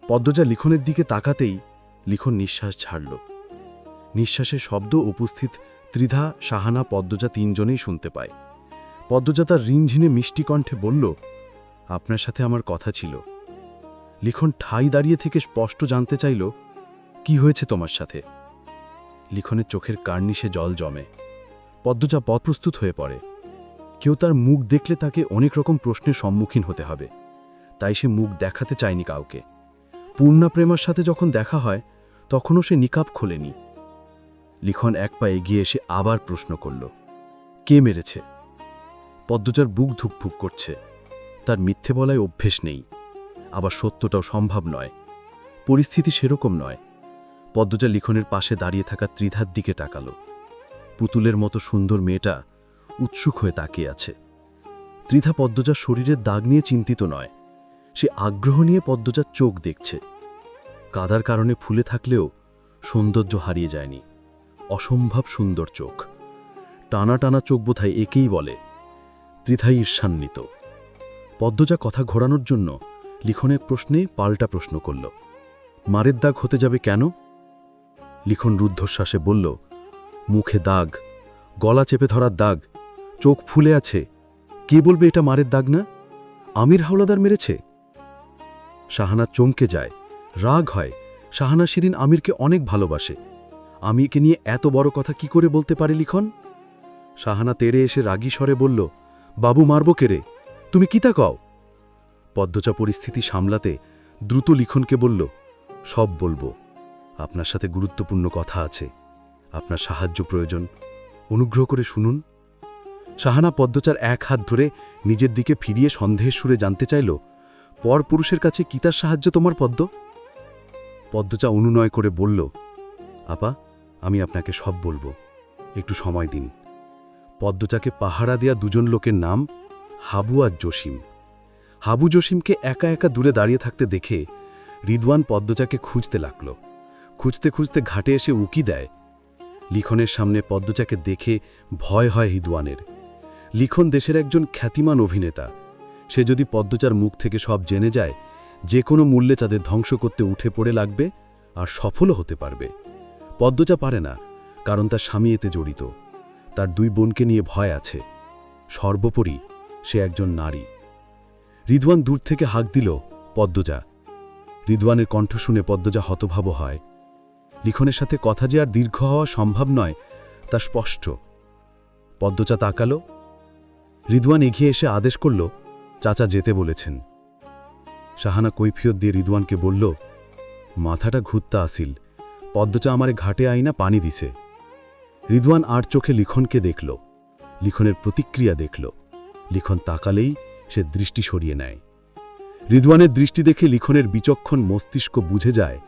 পদ্মজা লিখনের দিকে তাকাতেই লিখন নিঃশ্বাস ছাড়ল। নিঃশ্বাসের শব্দ উপস্থিত ত্রিধা, শাহানা, পদ্মজা তিনজনেই শুনতে পায়। পদ্মজা তার রিনঝিনে মিষ্টি কণ্ঠে বলল, আপনার সাথে আমার কথা ছিল। লিখন ঠাই দাঁড়িয়ে থেকে স্পষ্ট জানতে চাইল, কি হয়েছে তোমার সাথে? লিখনের চোখের কার্নিশে জল জমে। পদ্মজা পথপ্রস্তুত হয়ে পড়ে। কেউ তার মুখ দেখলে তাকে অনেক রকম প্রশ্নের সম্মুখীন হতে হবে, তাই সে মুখ দেখাতে চায়নি কাউকে। পূর্ণা প্রেমার সাথে যখন দেখা হয় তখনও সে নিকাব খোলেনি। লিখন এক পা এগিয়ে এসে আবার প্রশ্ন করল, কে মেরেছে? পদ্মজার বুক ধুকভুক করছে। তার মিথ্যে বলায় অভ্যেস নেই, আবার সত্যটাও সম্ভব নয়। পরিস্থিতি সেরকম নয়। পদ্মজা লিখনের পাশে দাঁড়িয়ে থাকা ত্রিধার দিকে তাকাল। পুতুলের মতো সুন্দর মেয়েটা উৎসুক হয়ে তাকিয়ে আছে। ত্রিধা পদ্মজার শরীরের দাগ নিয়ে চিন্তিত নয়, সে আগ্রহ নিয়ে পদ্মজার চোখ দেখছে। কাদার কারণে ফুলে থাকলেও সৌন্দর্য হারিয়ে যায়নি। অসম্ভব সুন্দর চোখ, টানা টানা চোখ বোধহয় একেই বলে। ত্রিধাই ঈর্ষান্বিত। পদ্মজা কথা ঘোরানোর জন্য লিখনের প্রশ্নে পাল্টা প্রশ্ন করল, মারের দাগ হতে যাবে কেন? লিখন রুদ্ধশ্বাসে বলল, মুখে দাগ, গলা চেপে ধরার দাগ, চোখ ফুলে আছে। কে বলবে এটা মারের দাগ না? আমির হাওলাদার মেরেছে। শাহানা চমকে যায়, রাগ হয়। শাহানা শিরিন আমিরকে অনেক ভালোবাসে। আমিরকে নিয়ে এত বড় কথা কি করে বলতে পারে লিখন? শাহানা তেড়ে এসে রাগী স্বরে বলল, বাবু মারব কেরে, তুমি কি তা কও? পদ্মজা পরিস্থিতি সামলাতে দ্রুত লিখনকে বলল, সব বলবো। আপনার সাথে গুরুত্বপূর্ণ কথা আছে, আপনার সাহায্য প্রয়োজন, অনুগ্রহ করে শুনুন। শাহানা পদ্মজার এক হাত ধরে নিজের দিকে ফিরিয়ে সন্দেহের সুরে জানতে চাইল, পর পুরুষের কাছে কি তার সাহায্য তোমার পদ্ম? পদ্মজা অনুনয় করে বলল, আপা, আমি আপনাকে সব বলবো, একটু সময় দিন। পদ্মজাকে পাহারা দেয়া দুজন লোকের নাম হাবু আর জসিম। হাবু জসিমকে একা একা দূরে দাঁড়িয়ে থাকতে দেখে রিদওয়ান পদ্মজাকে খুঁজতে লাগল। খুঁজতে খুঁজতে ঘাটে এসে উকি দেয়। লিখনের সামনে পদ্মজাকে দেখে ভয় হয় রিদওয়ানের। লিখন দেশের একজন খ্যাতিমান অভিনেতা। সে যদি পদ্মজার মুখ থেকে সব জেনে যায়, যে কোনো মূল্যে তাদের ধ্বংস করতে উঠে পড়ে লাগবে, আর সফলও হতে পারবে। পদ্মজা পারে না, কারণ তার স্বামী এতে জড়িত। তার 2 বোনকে নিয়ে ভয় আছে। সর্বোপরি সে একজন নারী। রিদওয়ান দূর থেকে হাঁক দিল, পদ্মজা। রিদওয়ানের কণ্ঠ শুনে পদ্মজা হতভাব হয়। লিখনের সাথে কথা যে আর দীর্ঘ হওয়া সম্ভব নয়, তা স্পষ্ট। পদ্মজা তাকালো। রিদওয়ান এগিয়ে এসে আদেশ করল, চাচা যেতে বলেছেন। শাহানা কৈফিয়ত দিয়ে রিদওয়ানকে বলল, মাথাটা ঘুরতা আসিল, পদ্মজা আমারে ঘাটে আইনা পানি দিছে। রিদওয়ান আর চোখে লিখনকে দেখল। লিখনের প্রতিক্রিয়া দেখল। লিখন তাকালেই সে দৃষ্টি সরিয়ে নেয়। রিদওয়ানের দৃষ্টি দেখে লিখনের বিচক্ষণ মস্তিষ্ক বুঝে যায়,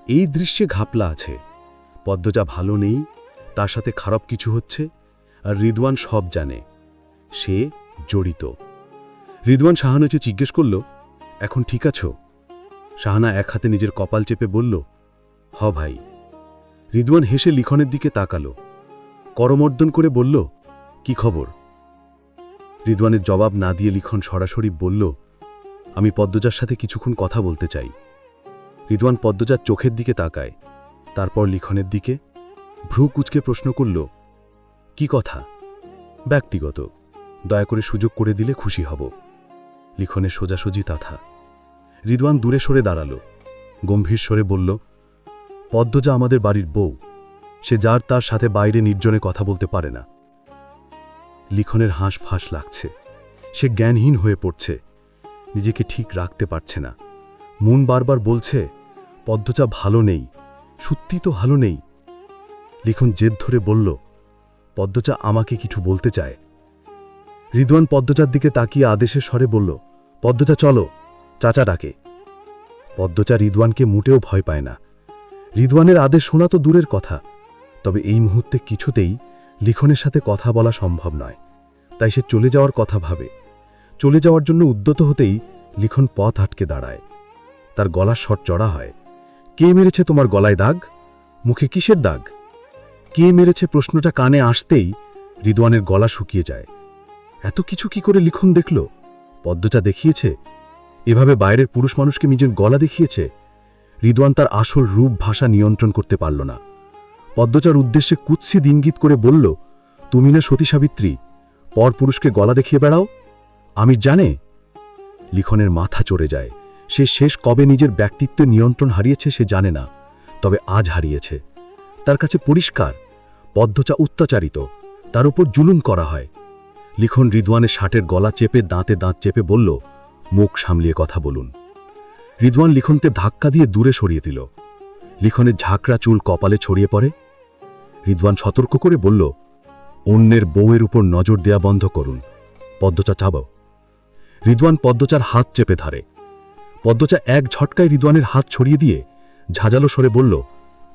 এই দৃশ্যে ঘাপলা আছে। পদ্মজা ভালো নেই, তার সাথে খারাপ কিছু হচ্ছে, আর রিদওয়ান সব জানে। সে জড়িত। রিদওয়ান শাহানাকে জিজ্ঞেস করল, এখন ঠিক আছো? শাহানা এক হাতে নিজের কপাল চেপে বলল, হ ভাই। রিদওয়ান হেসে লিখনের দিকে তাকালো, করমর্দন করে বলল, কি খবর? রিদওয়ানের জবাব না দিয়ে লিখন সরাসরি বলল, আমি পদ্মজার সাথে কিছুক্ষণ কথা বলতে চাই। রিদওয়ান পদ্মজার চোখের দিকে তাকায়, তারপর লিখনের দিকে। ভ্রু কুঁচকে প্রশ্ন করল, কি কথা? ব্যক্তিগত, দয়া করে সুযোগ করে দিলে খুশি হব। লিখনের সোজাসুজি তাথা। রিদওয়ান দূরে সরে দাঁড়াল, গম্ভীর স্বরে বলল, পদ্মজা আমাদের বাড়ির বউ। সে যার তার সাথে বাইরে নির্জনে কথা বলতে পারে না। লিখনের হাঁস ফাঁস লাগছে। সে জ্ঞানহীন হয়ে পড়ছে, নিজেকে ঠিক রাখতে পারছে না। মন বারবার বলছে, পদ্মজা ভালো নেই, সত্যি তো ভালো নেই। লিখন জেদ ধরে বলল, পদ্মজা আমাকে কিছু বলতে চায়। রিদওয়ান পদ্মজার দিকে তাকিয়ে আদেশের স্বরে বলল, পদ্মজা চলো, চাচা ডাকে। পদ্মজা রিদওয়ানকে মোটেও ভয় পায় না। রিদওয়ানের আদেশ শোনা তো দূরের কথা, তবে এই মুহূর্তে কিছুতেই লিখনের সাথে কথা বলা সম্ভব নয়। তাই সে চলে যাওয়ার কথা ভাবে। চলে যাওয়ার জন্য উদ্যত হতেই লিখন পথ আটকে দাঁড়ায়। তার গলার স্বর চড়া হয়, কে মেরেছে তোমার গলায় দাগ? মুখে কিসের দাগ? কে মেরেছে প্রশ্নটা কানে আসতেই রিদওয়ানের গলা শুকিয়ে যায়। এত কিছু কি করে লিখন দেখল? পদ্মজা দেখিয়েছে? এভাবে বাইরের পুরুষ মানুষকে নিজের গলা দেখিয়েছে? রিদওয়ান তার আসল রূপ ভাষা নিয়ন্ত্রণ করতে পারল না। পদ্মজার উদ্দেশ্যে কুৎসিত ইঙ্গিত করে বলল, তুমি না সতী সাবিত্রী, পর পুরুষকে গলা দেখিয়ে বেড়াও? আমি জানে? লিখনের মাথা চড়ে যায়। সে শেষ কবে নিজের ব্যক্তিত্ব নিয়ন্ত্রণ হারিয়েছে সে জানে না, তবে আজ হারিয়েছে। তার কাছে পরিষ্কার, পদ্মজা অত্যাচারিত, তার উপর জুলুম করা হয়। লিখন রিদওয়ানের শার্টের গলা চেপে দাঁতে দাঁত চেপে বলল, মুখ সামলিয়ে কথা বলুন। রিদওয়ান লিখনকে ধাক্কা দিয়ে দূরে সরিয়ে দিল। লিখনের ঝাঁকড়া চুল কপালে ছড়িয়ে পড়ে। রিদওয়ান সতর্ক করে বলল, অন্যের বউয়ের উপর নজর দেয়া বন্ধ করুন, পদ্মজা চাবাও। রিদওয়ান পদ্মজার হাত চেপে ধরে। পদ্মজা এক ঝটকায় রিদওয়ানের হাত ছড়িয়ে দিয়ে ঝাঁঝালো স্বরে বলল,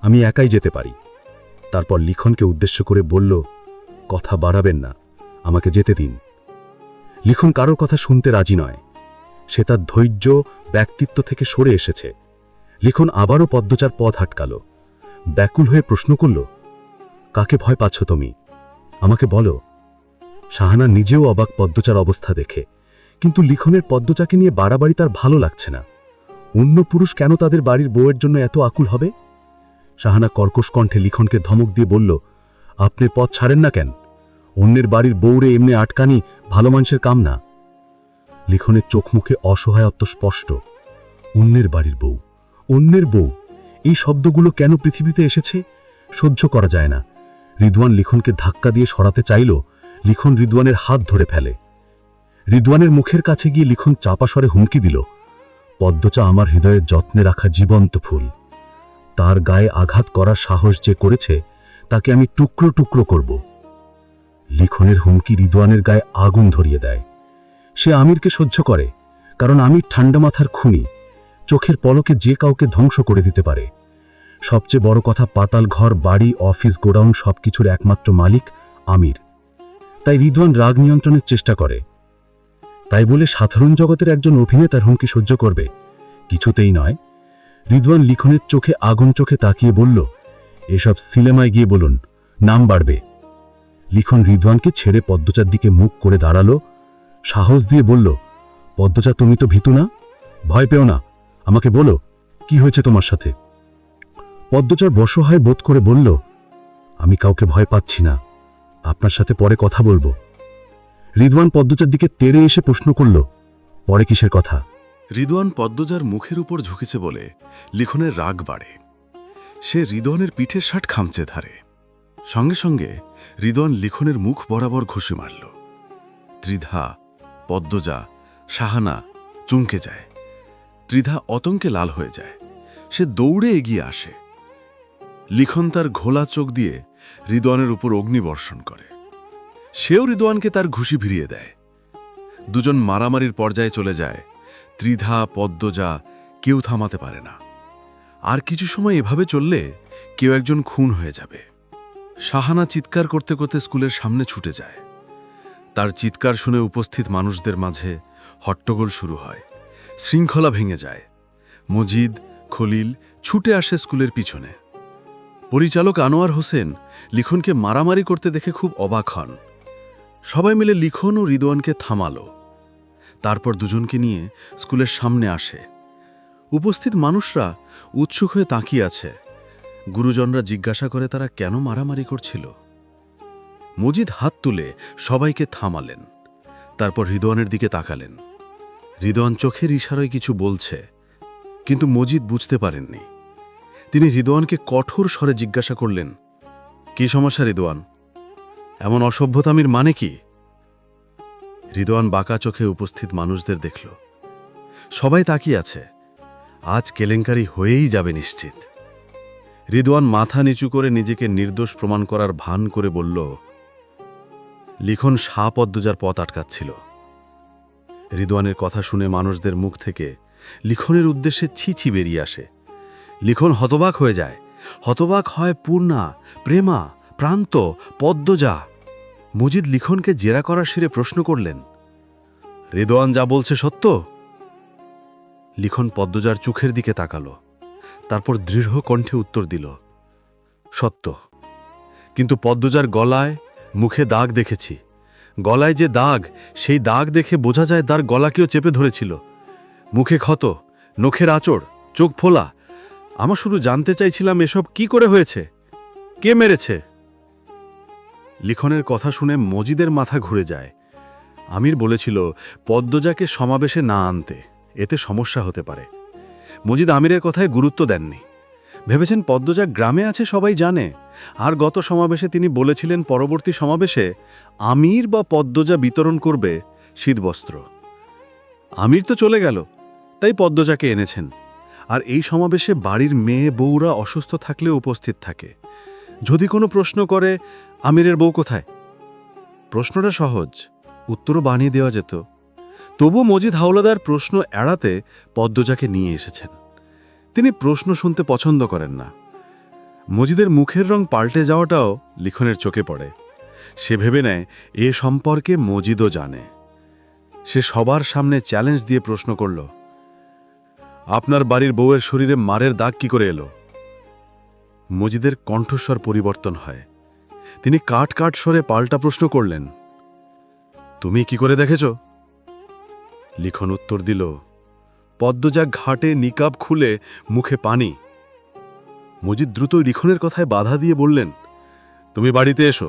আমি একাই যেতে পারি। তারপর লিখনকে উদ্দেশ্য করে বলল, কথা বাড়াবেন না, আমাকে যেতে দিন। লিখন কারোর কথা শুনতে রাজি নয়। সে তার ধৈর্য, ব্যক্তিত্ব থেকে সরে এসেছে। লিখন আবারও পদ্মজার পথ আটকাল। ব্যাকুল হয়ে প্রশ্ন করল, কাকে ভয় পাচ্ছ তুমি? আমাকে বলো। শাহানা নিজেও অবাক পদ্মজার অবস্থা দেখে, কিন্তু লিখনের পদ্মজাকে নিয়ে বাড়াবাড়ি তার ভালো লাগছে না। অন্য পুরুষ কেন তাদের বাড়ির বউয়ের জন্য এত আকুল হবে? শাহানা কর্কশ কণ্ঠে লিখনকে ধমক দিয়ে বলল, আপনি পথ ছাড়েন না কেন? অন্যের বাড়ির বউরে এমনি আটকানি ভালো মানুষের কাম না। লিখনের চোখ মুখে অসহায়ত্ব স্পষ্ট। অন্যের বাড়ির বউ, অন্যের বউ, এই শব্দগুলো কেন পৃথিবীতে এসেছে? সহ্য করা যায় না। রিদওয়ান লিখনকে ধাক্কা দিয়ে সরাতে চাইল। লিখন রিদওয়ানের হাত ধরে ফেলে। রিদওয়ানের মুখের কাছে গিয়ে লিখন চাপা স্বরে হুমকি দিল, পদ্মজা আমার হৃদয়ের যত্নে রাখা জীবন্ত ফুল। তার গায়ে আঘাত করার সাহস যে করেছে তাকে আমি টুকরো টুকরো করব। লিখনের হুমকি রিদওয়ানের গায়ে আগুন ধরিয়ে দেয়। সে আমিরকে সহ্য করে, কারণ আমির ঠান্ডা মাথার খুনি, চোখের পলকে যে কাউকে ধ্বংস করে দিতে পারে। সবচেয়ে বড় কথা, পাতাল ঘর, বাড়ি, অফিস, গোডাউন সবকিছুর একমাত্র মালিক আমির। তাই রিদওয়ান রাগ নিয়ন্ত্রণের চেষ্টা করে। তাই বলে সাধারণ জগতের একজন অভিনেতার হুমকি সহ্য করবে? কিছুতেই নয়। রিদওয়ান লিখনের চোখে আগুন চোখে তাকিয়ে বলল, এসব সিনেমায় গিয়ে বলুন, নাম বাড়বে। লিখন রিদওয়ানকে ছেড়ে পদ্মচার দিকে মুখ করে দাঁড়ালো, সাহস দিয়ে বলল, পদ্মচা, তুমি তো ভীতু না? ভয় পেও না, আমাকে বলো, কি হয়েছে তোমার সাথে? পদ্মচার অসহায় বোধ করে বলল, আমি কাউকে ভয় পাচ্ছি না, আপনার সাথে পরে কথা বলবো। রিদওয়ান পদ্মচার দিকে তেড়ে এসে প্রশ্ন করল, পরে কিসের কথা? রিদওয়ান পদ্মজার মুখের উপর ঝুঁকেছে বলে লিখনের রাগ বাড়ে। সে রিদওয়ানের পিঠের শার্ট খামচে ধরে। সঙ্গে সঙ্গে রিদওয়ান লিখনের মুখ বরাবর ঘুষি মারল। ত্রিধা, পদ্মজা, সাহানা চমকে যায়। ত্রিধা আতঙ্কে লাল হয়ে যায়। সে দৌড়ে এগিয়ে আসে। লিখন তার ঘোলা চোখ দিয়ে রিদওয়ানের উপর অগ্নিবর্ষণ করে। সেও রিদওয়ানকে তার ঘুষি ভিড়িয়ে দেয়। দুজন মারামারির পর্যায়ে চলে যায়। ত্রিধা, পদ্মজা কেউ থামাতে পারে না। আর কিছু সময় এভাবে চললে কেউ একজন খুন হয়ে যাবে। সাহানা চিৎকার করতে করতে স্কুলের সামনে ছুটে যায়। তার চিৎকার শুনে উপস্থিত মানুষদের মাঝে হট্টগোল শুরু হয়। শৃঙ্খলা ভেঙে যায়। মজিদ, খলিল ছুটে আসে স্কুলের পিছনে। পরিচালক আনোয়ার হোসেন লিখনকে মারামারি করতে দেখে খুব অবাক হন। সবাই মিলে লিখন ও রিদওয়ানকে থামালো। তারপর দুজনকে নিয়ে স্কুলের সামনে আসে। উপস্থিত মানুষরা উৎসুক হয়ে তাকিয়ে আছে। গুরুজনরা জিজ্ঞাসা করে তারা কেন মারামারি করছিল। মজিদ হাত তুলে সবাইকে থামালেন। তারপর রিদওয়ানের দিকে তাকালেন। রিদওয়ান চোখের ইশারায় কিছু বলছে, কিন্তু মজিদ বুঝতে পারেননি। তিনি রিদওয়ানকে কঠোর স্বরে জিজ্ঞাসা করলেন, কি সমস্যা রিদওয়ান? এমন অসভ্যতামির মানে কি? রিদওয়ান বাঁকা চোখে উপস্থিত মানুষদের দেখল। সবাই তাকিয়ে আছে। আজ কেলেঙ্কারি হয়েই যাবে নিশ্চিত। রিদওয়ান মাথা নিচু করে নিজেকে নির্দোষ প্রমাণ করার ভান করে বলল, লিখন পদ্মজার পথ আটকাচ্ছিল। রিদওয়ানের কথা শুনে মানুষদের মুখ থেকে লিখনের উদ্দেশ্যে ছি বেরিয়ে আসে। লিখন হতবাক হয়ে যায়। হতবাক হয় পূর্ণা, প্রেমা, প্রান্ত, পদ্মজা। মজিদ লিখনকে জেরা করার শিরে প্রশ্ন করলেন, রিদওয়ান যা বলছে সত্য? লিখন পদ্মজার চোখের দিকে তাকালো। তারপর দৃঢ় কণ্ঠে উত্তর দিল, সত্য। কিন্তু পদ্মজার গলায়, মুখে দাগ দেখেছি। গলায় যে দাগ, সেই দাগ দেখে বোঝা যায় তার গলাকেও চেপে ধরেছিল। মুখে ক্ষত, নখের আঁচড়, চোখ ফোলা। আমরা শুধু জানতে চাইছিলাম এসব কি করে হয়েছে, কে মেরেছে? লিখনের কথা শুনে মজিদের মাথা ঘুরে যায়। আমির বলেছিল পদ্মজাকে সমাবেশে না আনতে, এতে সমস্যা হতে পারে। মজিদ আমিরের কথায় গুরুত্ব দেননি। ভেবেছেন পদ্মজা গ্রামে আছে, সবাই জানে। আর গত সমাবেশে তিনি বলেছিলেন পরবর্তী সমাবেশে আমির বা পদ্মজা বিতরণ করবে শীতবস্ত্র। আমির তো চলে গেল, তাই পদ্মজাকে এনেছেন। আর এই সমাবেশে বাড়ির মেয়ে বউরা অসুস্থ থাকলেও উপস্থিত থাকে। যদি কোনো প্রশ্ন করে, আমিরের বউ কোথায়? প্রশ্নটা সহজ, উত্তরও বানিয়ে দেওয়া যেত। তবু মজিদ হাওলাদার প্রশ্ন এড়াতে পদ্মজাকে নিয়ে এসেছেন। তিনি প্রশ্ন শুনতে পছন্দ করেন না। মজিদের মুখের রং পাল্টে যাওয়াটাও লিখনের চোখে পড়ে। সে ভেবে নেয় এ সম্পর্কে মজিদও জানে। সে সবার সামনে চ্যালেঞ্জ দিয়ে প্রশ্ন করল, আপনার বাড়ির বউয়ের শরীরে মারের দাগ কি করে এলো? মজিদের কণ্ঠস্বর পরিবর্তন হয়। তিনি কাট কাট স্বরে পাল্টা প্রশ্ন করলেন, তুমি কি করে দেখেছ? লিখন উত্তর দিল, পদ্মজা ঘাটে নিকাব খুলে, মুখে পানি। মজিদ দ্রুত লিখনের কথায় বাধা দিয়ে বললেন, তুমি বাড়িতে এসো,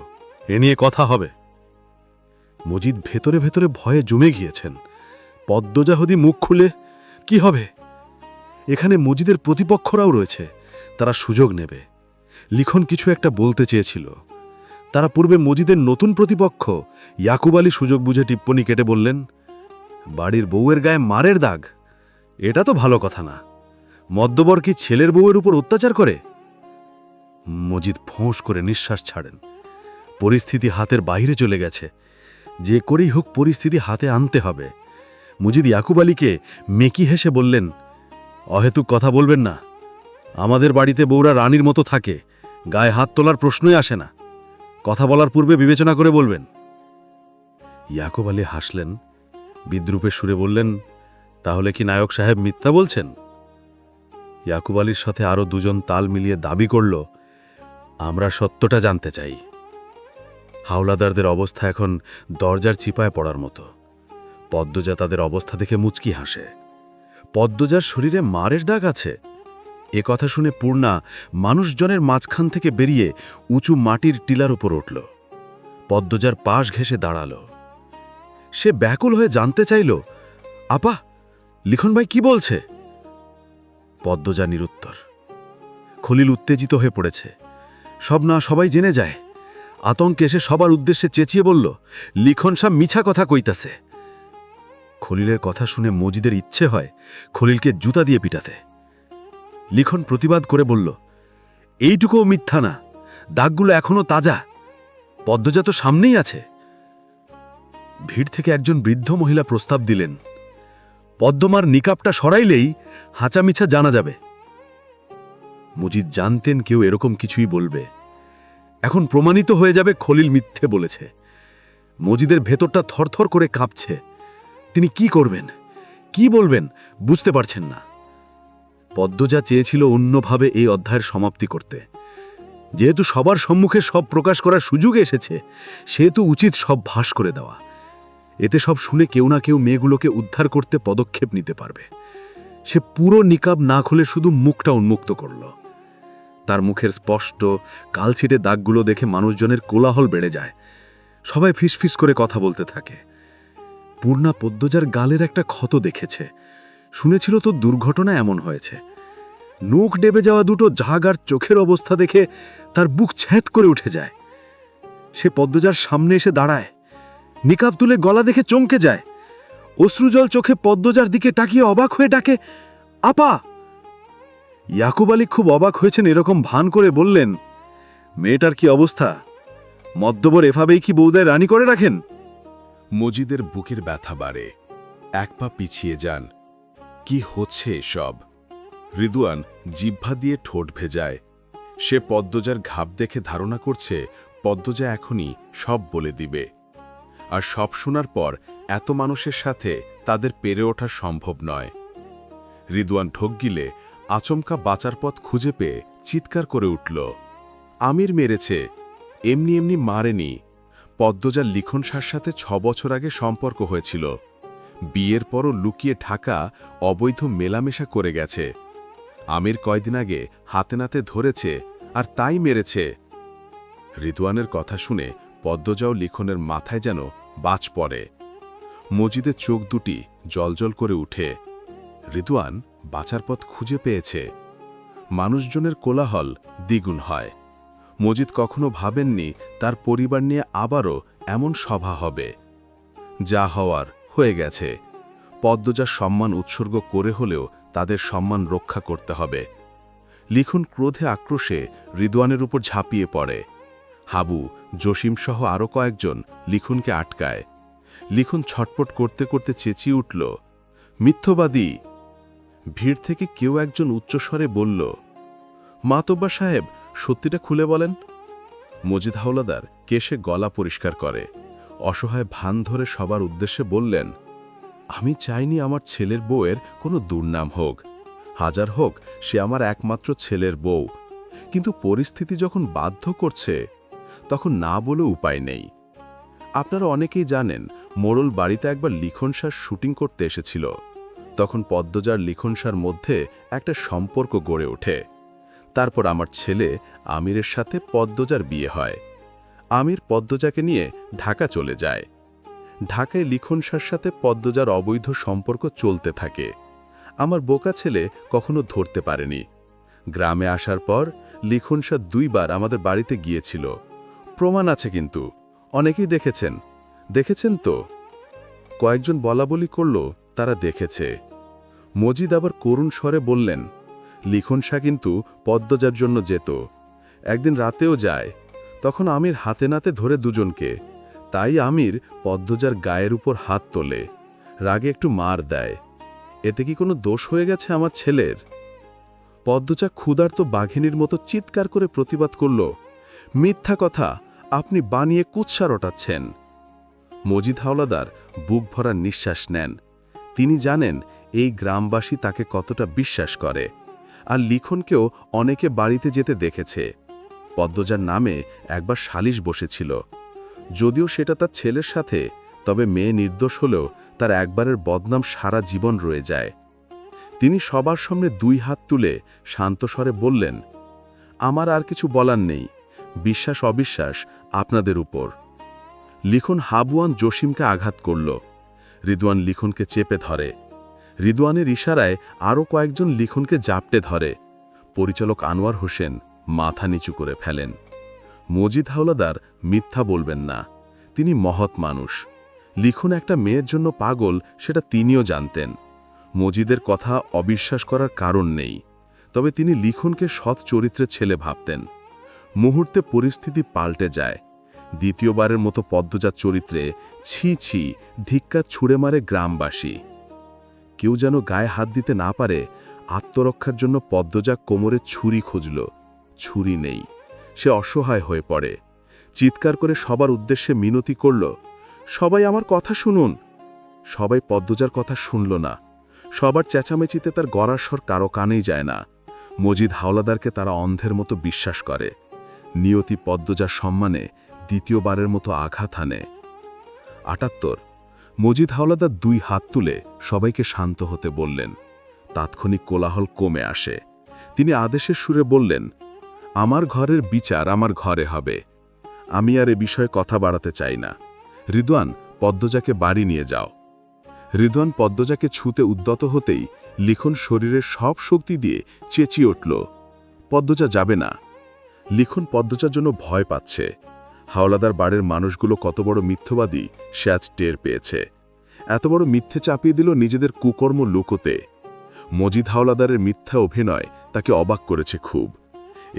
এ নিয়ে কথা হবে। মজিদ ভেতরে ভেতরে ভয়ে জমে গিয়েছেন। পদ্মজা যদি মুখ খুলে কি হবে? এখানে মজিদের প্রতিপক্ষরাও রয়েছে, তারা সুযোগ নেবে। লিখন কিছু একটা বলতে চেয়েছিল। তারা পূর্বে মজিদের নতুন প্রতিপক্ষ ইয়াকুব আলী সুযোগ বুঝে টিপ্পনি কেটে বললেন, বাড়ির বউয়ের গায়ে মারের দাগ, এটা তো ভালো কথা না। মদ্যবর কি ছেলের বউয়ের উপর অত্যাচার করে? মজিদ ফোঁস করে নিঃশ্বাস ছাড়েন। পরিস্থিতি হাতের বাইরে চলে গেছে। যে করেই হোক পরিস্থিতি হাতে আনতে হবে। মজিদ ইয়াকুব আলীকে মেকি হেসে বললেন, অহেতুক কথা বলবেন না। আমাদের বাড়িতে বউরা রানীর মতো থাকে, গায়ে হাত তোলার প্রশ্নই আসে না। কথা বলার পূর্বে বিবেচনা করে বলবেন। ইয়াকুব আলী হাসলেন, বিদ্রুপের সুরে বললেন, তাহলে কি নায়ক সাহেব মিথ্যা বলছেন? ইয়াকুব আলীর সাথে আরও দুজন তাল মিলিয়ে দাবি করল, আমরা সত্যটা জানতে চাই। হাওলাদারদের অবস্থা এখন দরজার চিপায় পড়ার মতো। পদ্মজা তাদের অবস্থা দেখে মুচকি হাসে। পদ্মজার শরীরে মারের দাগ আছে। এ কথা শুনে পূর্ণা মানুষজনের মাঝখান থেকে বেরিয়ে উঁচু মাটির টিলার উপর উঠল। পদ্মজার পাশ ঘেঁষে দাঁড়াল। সে ব্যাকুল হয়ে জানতে চাইল, আপা, লিখন ভাই কি বলছে? পদ্মজা নিরুত্তর। খলিল উত্তেজিত হয়ে পড়েছে। সব না সবাই জেনে যায়। আতঙ্কে এসে সবার উদ্দেশ্যে চেঁচিয়ে বলল, লিখন সাহ মিছা কথা কইতাছে। খলিলের কথা শুনে মজিদের ইচ্ছে হয় খলিলকে জুতা দিয়ে পিটাতে। লিখন প্রতিবাদ করে বলল, এইটুকুও মিথ্যা না, দাগগুলো এখনো তাজা। পদ্মজা তো সামনেই আছে। ভিড় থেকে একজন বৃদ্ধ মহিলা প্রস্তাব দিলেন, পদ্মমার নিকাবটা সরাইলেই হাঁচামিছা জানা যাবে। মজিদ জানতেন কেউ এরকম কিছুই বলবে। এখন প্রমাণিত হয়ে যাবে খলিল মিথ্যে বলেছে। মজিদের ভেতরটা থরথর করে কাঁপছে। তিনি কি করবেন, কি বলবেন বুঝতে পারছেন না। পদ্মজা চেয়েছিল অন্যভাবে এই অধ্যায়ের সমাপ্তি করতে। যেহেতু সবার সম্মুখে সব প্রকাশ করার সুযোগ এসেছে, সেহেতু উচিত সব ভাস করে দেওয়া। এতে সব শুনে কেউ না কেউ মেয়েগুলোকে উদ্ধার করতে পদক্ষেপ নিতে পারবে। সে পুরো নিকাব না খুলে শুধু মুখটা উন্মুক্ত করল। তার মুখের স্পষ্ট কালছিটে দাগগুলো দেখে মানুষজনের কোলাহল বেড়ে যায়। সবাই ফিসফিস করে কথা বলতে থাকে। পূর্ণা পদ্মজার গালের একটা ক্ষত দেখেছে। শুনেছিল তো দুর্ঘটনা এমন হয়েছে। নখ ডেবে যাওয়া দুটো ঝাগার চোখের অবস্থা দেখে তার বুক ছ্যাঁত করে উঠে যায়। সে পদ্মজার সামনে এসে দাঁড়ায়। নিকাব তুলে গলা দেখে চমকে যায়। অশ্রুজল চোখে পদ্মজার দিকে তাকিয়ে অবাক হয়ে ডাকে, আপা। ইয়াকুব আলী খুব অবাক হয়েছেন এরকম ভান করে বললেন, মেয়েটার কি অবস্থা? মদ্যবর এভাবেই কি বউদায় রানী করে রাখেন? মজিদের বুকের ব্যথা বাড়ে। এক পা পিছিয়ে যান। কি হচ্ছে এসব? রিদওয়ান জিহ্বা দিয়ে ঠোঁট ভেজায়। সে পদ্মজার ঘাব দেখে ধারণা করছে পদ্মজা এখনই সব বলে দিবে। আর সব শোনার পর এত মানুষের সাথে তাদের পেরে ওঠা সম্ভব নয়। রিদওয়ান ঢোক গিলে আচমকা বাঁচার পথ খুঁজে পেয়ে চিৎকার করে উঠল, আমির মেরেছে, এমনি এমনি মারেনি। পদ্মজার লিখন সার সাথে 6 বছর আগে সম্পর্ক হয়েছিল। বিয়ের পরও লুকিয়ে ঢাকা অবৈধ মেলামেশা করে গেছে। আমির কয়দিন আগে হাতে নাতে ধরেছে আর তাই মেরেছে। রিদওয়ানের কথা শুনে পদ্মজাও লিখনের মাথায় যেন বাজ পড়ে। মজিদের চোখ দুটি জলজল করে উঠে। রিদওয়ান বাঁচার পথ খুঁজে পেয়েছে। মানুষজনের কোলাহল দ্বিগুণ হয়। মজিদ কখনো ভাবেননি তার পরিবার নিয়ে আবারও এমন সভা হবে। যা হওয়ার হয়ে গেছে। পদ্মজার সম্মান উৎসর্গ করে হলেও তাদের সম্মান রক্ষা করতে হবে। লিখন ক্রোধে আক্রোশে রিদওয়ানের উপর ঝাঁপিয়ে পড়ে। হাবু, জসিমসহ আরও কয়েকজন লিখনকে আটকায়। লিখন ছটপট করতে করতে চেঁচিয়ে উঠল, মিথ্যবাদী। ভিড় থেকে কেউ একজন উচ্চস্বরে বলল, মাতব্বা সাহেব, সত্যিটা খুলে বলেন। মজিদ হাওলাদার কেশে গলা পরিষ্কার করে অসহায় ভান ধরে সবার উদ্দেশ্যে বললেন, আমি চাইনি আমার ছেলের বউয়ের কোনো দুর্নাম হোক। হাজার হোক সে আমার একমাত্র ছেলের বউ। কিন্তু পরিস্থিতি যখন বাধ্য করছে তখন না বলে উপায় নেই। আপনারা অনেকেই জানেন, মোড়ল বাড়িতে একবার লিখনসার শুটিং করতে এসেছিল। তখন পদ্মজার লিখনসার মধ্যে একটা সম্পর্ক গড়ে ওঠে। তারপর আমার ছেলে আমিরের সাথে পদ্মজার বিয়ে হয়। আমির পদ্মজাকে নিয়ে ঢাকা চলে যায়। ঢাকায় লিখনসার সাথে পদ্মজার অবৈধ সম্পর্ক চলতে থাকে। আমার বোকা ছেলে কখনো ধরতে পারেনি। গ্রামে আসার পর লিখনসা 2 বার আমাদের বাড়িতে গিয়েছিল। প্রমাণ আছে, কিন্তু অনেকেই দেখেছেন তো? কয়েকজন বলাবলি করল তারা দেখেছে। মজিদ আবার করুণ স্বরে বললেন, লিখনসা কিন্তু পদ্মজার জন্য যেত। একদিন রাতেও যায়। তখন আমির হাতে নাতে ধরে দুজনকে। তাই আমির পদ্মজার গায়ের উপর হাত তোলে, রাগে একটু মার দেয়। এতে কি কোনো দোষ হয়ে গেছে আমার ছেলের? পদ্মজা ক্ষুধার্ত বাঘিনীর মতো চিৎকার করে প্রতিবাদ করল, মিথ্যা কথা, আপনি বানিয়ে কুৎসা রটাচ্ছেন। মজিদ হাওলাদার বুক ভরা নিঃশ্বাস নেন। তিনি জানেন এই গ্রামবাসী তাকে কতটা বিশ্বাস করে। আর লিখনকেও অনেকে বাড়িতে যেতে দেখেছে। পদ্মজার নামে একবার সালিশ বসেছিল, যদিও সেটা তার ছেলের সাথে, তবে মেয়ে নির্দোষ হলেও তার একবারের বদনাম সারা জীবন রয়ে যায়। তিনি সবার সামনে 2 হাত তুলে শান্ত স্বরে বললেন, আমার আর কিছু বলার নেই, বিশ্বাস অবিশ্বাস আপনাদের উপর। লিখন হাবুয়ান জসিমকে আঘাত করল। রিদওয়ান লিখনকে চেপে ধরে। রিদওয়ানের ইশারায় আরও কয়েকজন লিখনকে জাপটে ধরে। পরিচালক আনোয়ার হোসেন মাথা নিচু করে ফেলেন। মজিদ হাওলাদার মিথ্যা বলবেন না, তিনি মহৎ মানুষ। লিখন একটা মেয়ের জন্য পাগল, সেটা তিনিও জানতেন। মজিদের কথা অবিশ্বাস করার কারণ নেই, তবে তিনি লিখনকে সৎ চরিত্রের ছেলে ভাবতেন। মুহূর্তে পরিস্থিতি পাল্টে যায়। দ্বিতীয়বারের মতো পদ্মজার চরিত্রে ছি ছি ধিক্কার ছুঁড়ে মারে গ্রামবাসী। কেউ যেন গায়ে হাত দিতে না পারে, আত্মরক্ষার জন্য পদ্মজা কোমরে ছুরি খুঁজল। ছুরি নেই। সে অসহায় হয়ে পড়ে। চিৎকার করে সবার উদ্দেশ্যে মিনতি করল, সবাই আমার কথা শুনুন। সবাই পদ্মজার কথা শুনল না। সবার চেঁচামেচিতে তার গড়ার স্বর কারো কানেই যায় না। মজিদ হাওলাদারকে তারা অন্ধের মতো বিশ্বাস করে। নিয়তি পদ্মজার সম্মানে দ্বিতীয়বারের মতো আঘাত হানে। ৭৮। মজিদ হাওলাদার 2 হাত তুলে সবাইকে শান্ত হতে বললেন। তাৎক্ষণিক কোলাহল কমে আসে। তিনি আদেশের সুরে বললেন, আমার ঘরের বিচার আমার ঘরে হবে। আমি আর এ বিষয়ে কথা বাড়াতে চাই না। রিদওয়ান, পদ্মজাকে বাড়ি নিয়ে যাও। রিদওয়ান পদ্মজাকে ছুঁতে উদ্যত হতেই লিখন শরীরের সব শক্তি দিয়ে চেঁচিয়ে উঠল, পদ্মজা যাবে না। লিখন পদ্মজার জন্য ভয় পাচ্ছে। হাওলাদার বাড়ির মানুষগুলো কত বড় মিথ্যবাদী সে আজ টের পেয়েছে। এত বড় মিথ্যে চাপিয়ে দিল নিজেদের কুকর্ম লুকোতে। মজিদ হাওলাদারের মিথ্যা অভিনয় তাকে অবাক করেছে খুব।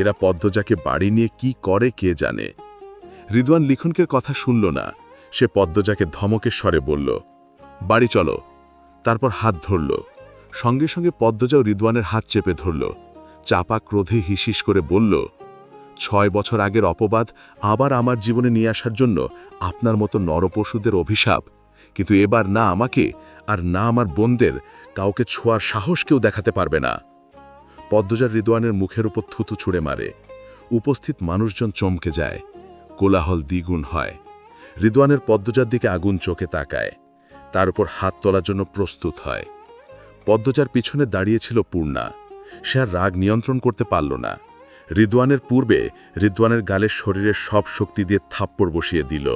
এরা পদ্মজাকে বাড়ি নিয়ে কি করে কে জানে। রিদওয়ান লিখনকে কথা শুনল না। সে পদ্মজাকে ধমকের স্বরে বলল, বাড়ি চলো। তারপর হাত ধরল। সঙ্গে সঙ্গে পদ্মজাও রিদওয়ানের হাত চেপে ধরল। চাপা ক্রোধে হিসিস করে বলল, 6 বছর আগের অপবাদ আবার আমার জীবনে নিয়ে আসার জন্য আপনার মতো নরপশুদের অভিশাপ। কিন্তু এবার না আমাকে আর না আমার বোনদের কাউকে ছোঁয়ার সাহস কেউ দেখাতে পারবে না। পদ্মজার রিদওয়ানের মুখের উপর থুতু ছুঁড়ে মারে। উপস্থিত মানুষজন চমকে যায়। কোলাহল দ্বিগুণ হয়। রিদওয়ানের পদ্মজার দিকে আগুন চোখে তাকায়। তার উপর হাত তোলার জন্য প্রস্তুত হয়। পদ্মজার পিছনে দাঁড়িয়েছিল পূর্ণা। সে আর রাগ নিয়ন্ত্রণ করতে পারল না। রিদওয়ানের পূর্বে রিদওয়ানের গালের শরীরের সব শক্তি দিয়ে থাপ্পড় বসিয়ে দিল।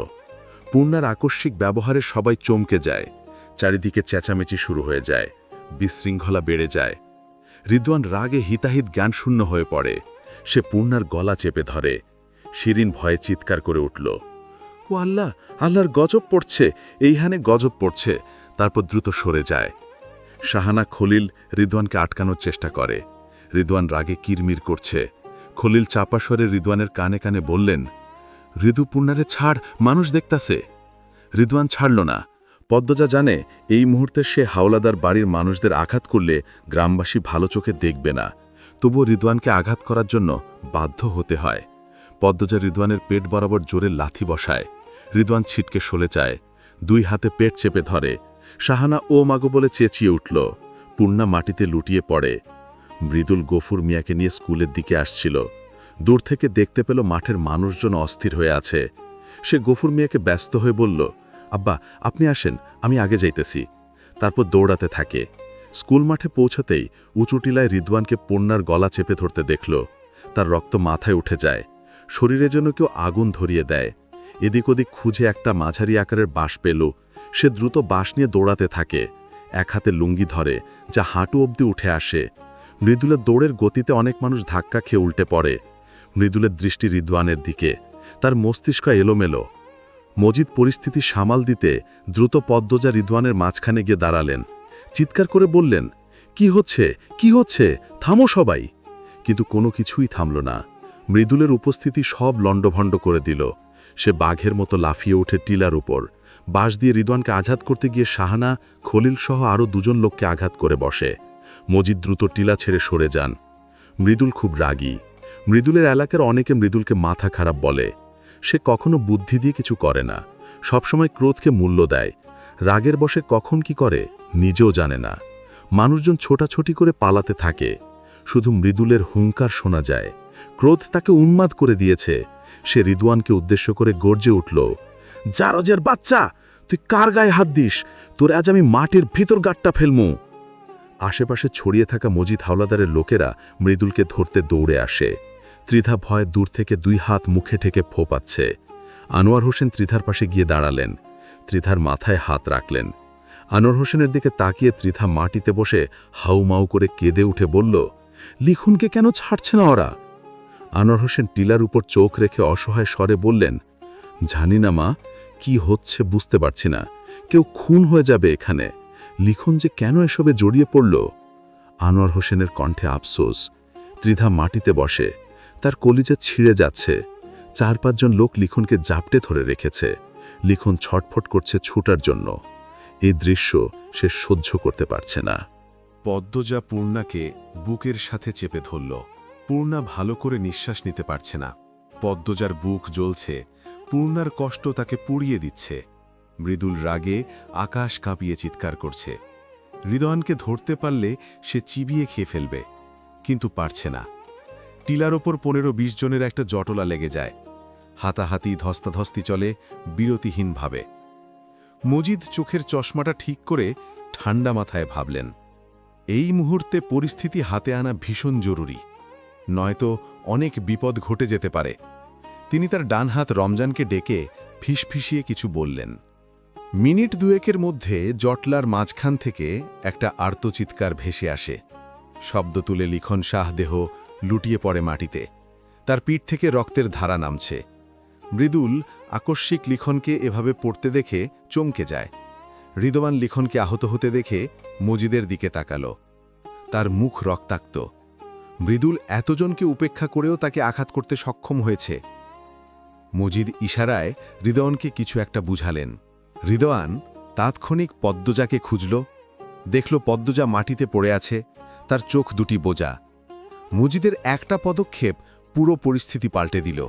পূর্ণার আকস্মিক ব্যবহারে সবাই চমকে যায়। চারিদিকে চেঁচামেচি শুরু হয়ে যায়। বিশৃঙ্খলা বেড়ে যায়। রিদওয়ান রাগে হিতাহিত জ্ঞানশূন্য হয়ে পড়ে। সে পূর্ণার গলা চেপে ধরে। শিরিন ভয়ে চিৎকার করে উঠল, ও আল্লাহ, আল্লাহর গজব পড়ছে, এইখানে গজব পড়ছে। তারপর দ্রুত সরে যায়। শাহানা খলিল রিদওয়ানকে আটকানোর চেষ্টা করে। রিদওয়ান রাগে কিরমির করছে। খলিল চাপা স্বরে রিদওয়ানের কানে কানে বললেন, রিদু, পূর্ণারে ছাড়, মানুষ দেখতাছে। রিদওয়ান ছাড়ল না। পদ্মজা জানে এই মুহূর্তে সে হাওলাদার বাড়ির মানুষদের আঘাত করলে গ্রামবাসী ভালো চোখে দেখবে না। তবুও রিদওয়ানকে আঘাত করার জন্য বাধ্য হতে হয়। পদ্মজা রিদওয়ানের পেট বরাবর জোরে লাথি বসায়। রিদওয়ান ছিটকে সরে যায়। 2 হাতে পেট চেপে ধরে। শাহানা ও মাগো বলে চেঁচিয়ে উঠল। পূর্ণা মাটিতে লুটিয়ে পড়ে। মৃদুল গফুর মিয়াকে নিয়ে স্কুলের দিকে আসছিল। দূর থেকে দেখতে পেল মাঠের মানুষজন অস্থির হয়ে আছে। সে গফুর মিয়াকে ব্যস্ত হয়ে বলল, আব্বা, আপনি আসেন, আমি আগে যাইতেছি। তারপর দৌড়াতে থাকে। স্কুল মাঠে পৌঁছাতেই উঁচু টিলায় রিদওয়ানকে পূর্ণার গলা চেপে ধরতে দেখল। তার রক্ত মাথায় উঠে যায়। শরীরে যেন কেউ আগুন ধরিয়ে দেয়। এদিক ওদিক খুঁজে একটা মাঝারি আকারের বাঁশ পেল। সে দ্রুত বাঁশ নিয়ে দৌড়াতে থাকে। এক হাতে লুঙ্গি ধরে, যা হাঁটু অবধি উঠে আসে। মৃদুলের দৌড়ের গতিতে অনেক মানুষ ধাক্কা খেয়ে উল্টে পড়ে। মৃদুলের দৃষ্টি রিদওয়ানের দিকে। তার মস্তিষ্ক এলোমেলো। মজিদ পরিস্থিতি সামাল দিতে দ্রুত পদ্মজা রিদওয়ানের মাঝখানে গিয়ে দাঁড়ালেন। চিৎকার করে বললেন, কি হচ্ছে, কি হচ্ছে, থামো সবাই। কিন্তু কোনো কিছুই থামল না। মৃদুলের উপস্থিতি সব লণ্ডভণ্ড করে দিল। সে বাঘের মতো লাফিয়ে ওঠে টিলার উপর। বাঁশ দিয়ে রিদওয়ানকে আঘাত করতে গিয়ে শাহানা, খলিল সহ আরও 2 লোককে আঘাত করে বসে। মজিদ দ্রুত টিলা ছেড়ে সরে যান। মৃদুল খুব রাগী। মৃদুলের এলাকার অনেকে মৃদুলকে মাথা খারাপ বলে। সে কখনো বুদ্ধি দিয়ে কিছু করে না, সবসময় ক্রোধকে মূল্য দেয়। রাগের বশে কখন কি করে নিজেও জানে না। মানুষজন ছোটাছুটি করে পালাতে থাকে। শুধু মৃদুলের হুঙ্কার শোনা যায়। ক্রোধ তাকে উন্মাদ করে দিয়েছে। সে রিদওয়ানকে উদ্দেশ্য করে গর্জে উঠল, জারজের বাচ্চা, তুই কার গায়ে হাত দিস? তোর আজ আমি মাটির ভিতর গাঁটটা ফেলমু। আশেপাশে ছড়িয়ে থাকা মজিদ হাওলাদারের লোকেরা মৃদুলকে ধরতে দৌড়ে আসে। ত্রিধা ভয়ে দূর থেকে 2 হাত মুখে ঠেকে ফোপাচ্ছে। আনোয়ার হোসেন ত্রিধার পাশে গিয়ে দাঁড়ালেন। ত্রিধার মাথায় হাত রাখলেন। আনোয়ার হোসেনের দিকে তাকিয়ে ত্রিধা মাটিতে বসে হাউমাউ করে কেঁদে উঠে বলল, লিখুনকে কেন ছাড়ছে না ওরা? আনোয়ার হোসেন টিলার উপর চোখ রেখে অসহায় স্বরে বললেন, জানি না মা, কি হচ্ছে বুঝতে পারছি না। কেউ খুন হয়ে যাবে এখানে। লিখন যে কেন এসবে জড়িয়ে পড়ল? আনোয়ার হোসেনের কণ্ঠে আফসোস। ত্রিধা মাটিতে বসে, তার কলিজা ছিঁড়ে যাচ্ছে। 4-5 জন লোক লিখনকে জাপটে ধরে রেখেছে। লিখন ছটফট করছে ছুটার জন্য। এই দৃশ্য সে সহ্য করতে পারছে না। পদ্মজা পূর্ণাকে বুকের সাথে চেপে ধরল। পূর্ণা ভালো করে নিঃশ্বাস নিতে পারছে না। পদ্মজার বুক জ্বলছে। পূর্ণার কষ্ট তাকে পুড়িয়ে দিচ্ছে। মৃদুল রাগে আকাশ কাঁপিয়ে চিৎকার করছে। হৃদয়নকে ধরতে পারলে সে চিবিয়ে খেয়ে ফেলবে, কিন্তু পারছে না। টিলার ওপর 15-20 জনের একটা জটলা লেগে যায়। হাতাহাতি ধস্তাধস্তি চলে বিরতিহীনভাবে। মজিদ চোখের চশমাটা ঠিক করে ঠান্ডা মাথায় ভাবলেন, এই মুহূর্তে পরিস্থিতি হাতে আনা ভীষণ জরুরি, নয়তো অনেক বিপদ ঘটে যেতে পারে। তিনি তার ডান হাত রমজানকে ডেকে ফিসফিসিয়ে কিছু বললেন। মিনিট 2-এর মধ্যে জটলার মাঝখান থেকে একটা আর্তচিৎকার ভেসে আসে। শব্দ তুলে লিখন শাহ দেহ লুটিয়ে পড়ে মাটিতে। তার পিঠ থেকে রক্তের ধারা নামছে। মৃদুল আকস্মিক লিখনকে এভাবে পড়তে দেখে চমকে যায়। হৃদবান লিখনকে আহত হতে দেখে মজিদের দিকে তাকালো। তার মুখ রক্তাক্ত। মৃদুল এতজনকে উপেক্ষা করেও তাকে আঘাত করতে সক্ষম হয়েছে। মজিদ ইশারায় হৃদয়নকে কিছু একটা বুঝালেন। হৃদয়ান তাৎক্ষণিক পদ্মজাকে খুঁজল। দেখল পদ্মজা মাটিতে পড়ে আছে, তার চোখ দুটি বোজা। মজিদের একটা পদক্ষেপ পুরো পরিস্থিতি পাল্টে দিল।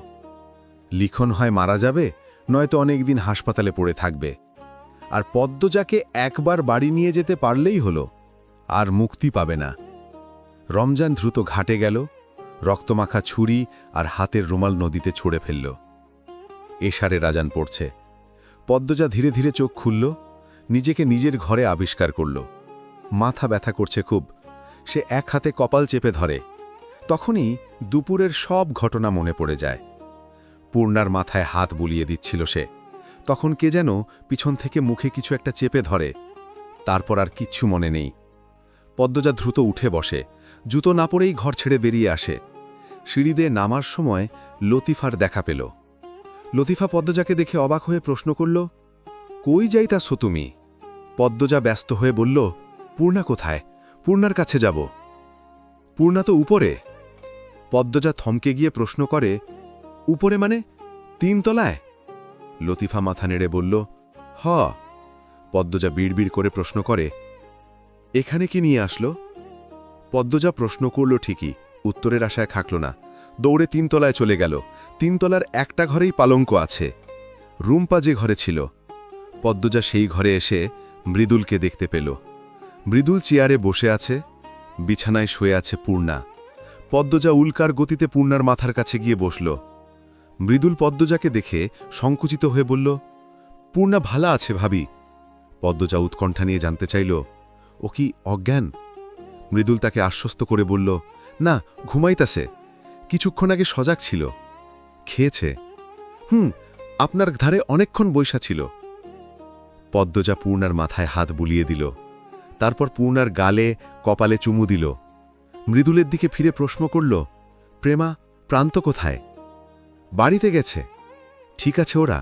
লিখন হয় মারা যাবে, নয়তো অনেকদিন হাসপাতালে পড়ে থাকবে। আর পদ্মজাকে একবার বাড়ি নিয়ে যেতে পারলেই হলো, আর মুক্তি পাবে না। রমজান দ্রুত ঘাটে গেল, রক্তমাখা ছুরি আর হাতের রুমাল নদীতে ছুঁড়ে ফেলল। এশারে রাজান পড়ছে। পদ্মজা ধীরে ধীরে চোখ খুলল, নিজেকে নিজের ঘরে আবিষ্কার করল। মাথা ব্যথা করছে খুব। সে এক হাতে কপাল চেপে ধরে। তখনই দুপুরের সব ঘটনা মনে পড়ে যায়। পূর্ণার মাথায় হাত বুলিয়ে দিচ্ছিল সে। তখন কে যেন পিছন থেকে মুখে কিছু একটা চেপে ধরে। তারপর আর কিচ্ছু মনে নেই। পদ্মজা দ্রুত উঠে বসে, জুতো না পরেই ঘর ছেড়ে বেরিয়ে আসে। সিঁড়ি দিয়ে নামার সময় লতিফার দেখা পেল। লতিফা পদ্মজাকে দেখে অবাক হয়ে প্রশ্ন করল, কই যাইতাছো তুমি? পদ্মজা ব্যস্ত হয়ে বলল, পূর্ণা কোথায়? পূর্ণার কাছে যাব। পূর্ণা তো উপরে। পদ্মজা থমকে গিয়ে প্রশ্ন করে, উপরে মানে 3 তলায়? লতিফা মাথা নেড়ে বলল, হ। পদ্মজা বিড়বিড় করে প্রশ্ন করে, এখানে কি নিয়ে আসলো? পদ্মজা প্রশ্ন করল ঠিকই, উত্তরের আশায় খাকল না। দৌড়ে 3 তলায় চলে গেল। 3 তলার একটা ঘরেই পালঙ্ক আছে। রুম্পা যে ঘরে ছিল। পদ্মজা সেই ঘরে এসে মৃদুলকে দেখতে পেল। মৃদুল চেয়ারে বসে আছে, বিছানায় শুয়ে আছে পূর্ণা। পদ্মজা উল্কার গতিতে পূর্ণার মাথার কাছে গিয়ে বসল। মৃদুল পদ্মজাকে দেখে সংকুচিত হয়ে বলল, পূর্ণা ভালা আছে ভাবি। পদ্মজা উৎকণ্ঠা নিয়ে জানতে চাইল, ও কি অজ্ঞান? মৃদুল তাকে আশ্বস্ত করে বলল, না, ঘুমাইতাছে। কিছুক্ষণ আগে সজাগ ছিল। খেয়েছে। আপনার ধারে অনেকক্ষণ বৈশা ছিল। পদ্মজা পূর্ণার মাথায় হাত বুলিয়ে দিল। তারপর পূর্ণার গালে কপালে চুমু দিল। মৃদুলের দিকে ফিরে প্রশ্ন করল, প্রেমা, প্রান্ত কোথায়? বাড়িতে গেছে। ঠিক আছে ওরা?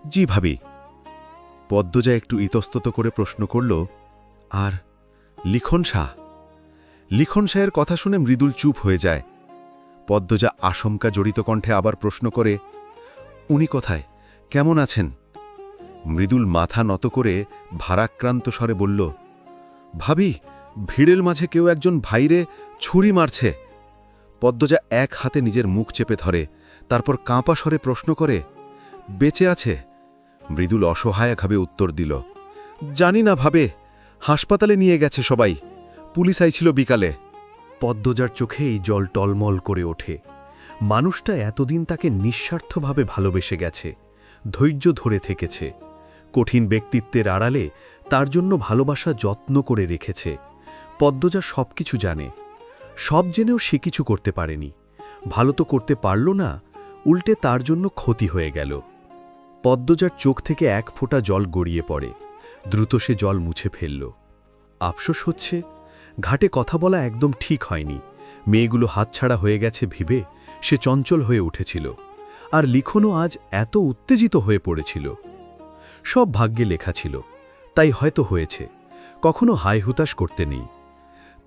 জি ভাবি। পদ্মজা একটু ইতস্তত করে প্রশ্ন করল, আর লিখন শাহ? লিখন শাহের কথা শুনে মৃদুল চুপ হয়ে যায়। পদ্মজা আশঙ্কা জড়িত কণ্ঠে আবার প্রশ্ন করে, উনি কোথায়? কেমন আছেন? মৃদুল মাথা নত করে ভারাক্রান্ত স্বরে বলল, ভাবি, ভিড়ের মাঝে কেউ একজন ভাইরে ছুরি মারছে। পদ্মজা এক হাতে নিজের মুখ চেপে ধরে, তারপর কাঁপা স্বরে প্রশ্ন করে, বেঁচে আছে? মৃদুল অসহায়ভাবে উত্তর দিল, জানি না ভাবে, হাসপাতালে নিয়ে গেছে সবাই। পুলিশ আইছিল বিকালে। পদ্মজার চোখে এই জল টলমল করে ওঠে। মানুষটা এতদিন তাকে নিঃস্বার্থভাবে ভালোবেসে গেছে, ধৈর্য ধরে থেকেছে, কঠিন ব্যক্তিত্বের আড়ালে তার জন্য ভালোবাসা যত্ন করে রেখেছে। পদ্মজা সবকিছু জানে, সব জেনেও সে কিছু করতে পারেনি। ভালো তো করতে পারল না, উল্টে তার জন্য ক্ষতি হয়ে গেল। পদ্মজার চোখ থেকে এক ফোঁটা জল গড়িয়ে পড়ে। দ্রুত সে জল মুছে ফেলল। আফসোস হচ্ছে, ঘাটে কথা বলা একদম ঠিক হয়নি। মেয়েগুলো হাতছাড়া হয়ে গেছে ভেবে সে চঞ্চল হয়ে উঠেছিল, আর লিখনও আজ এত উত্তেজিত হয়ে পড়েছিল। সব ভাগ্যে লেখা ছিল, তাই হয়তো হয়েছে, কখনো হায়-হুতাশ করতে নেই।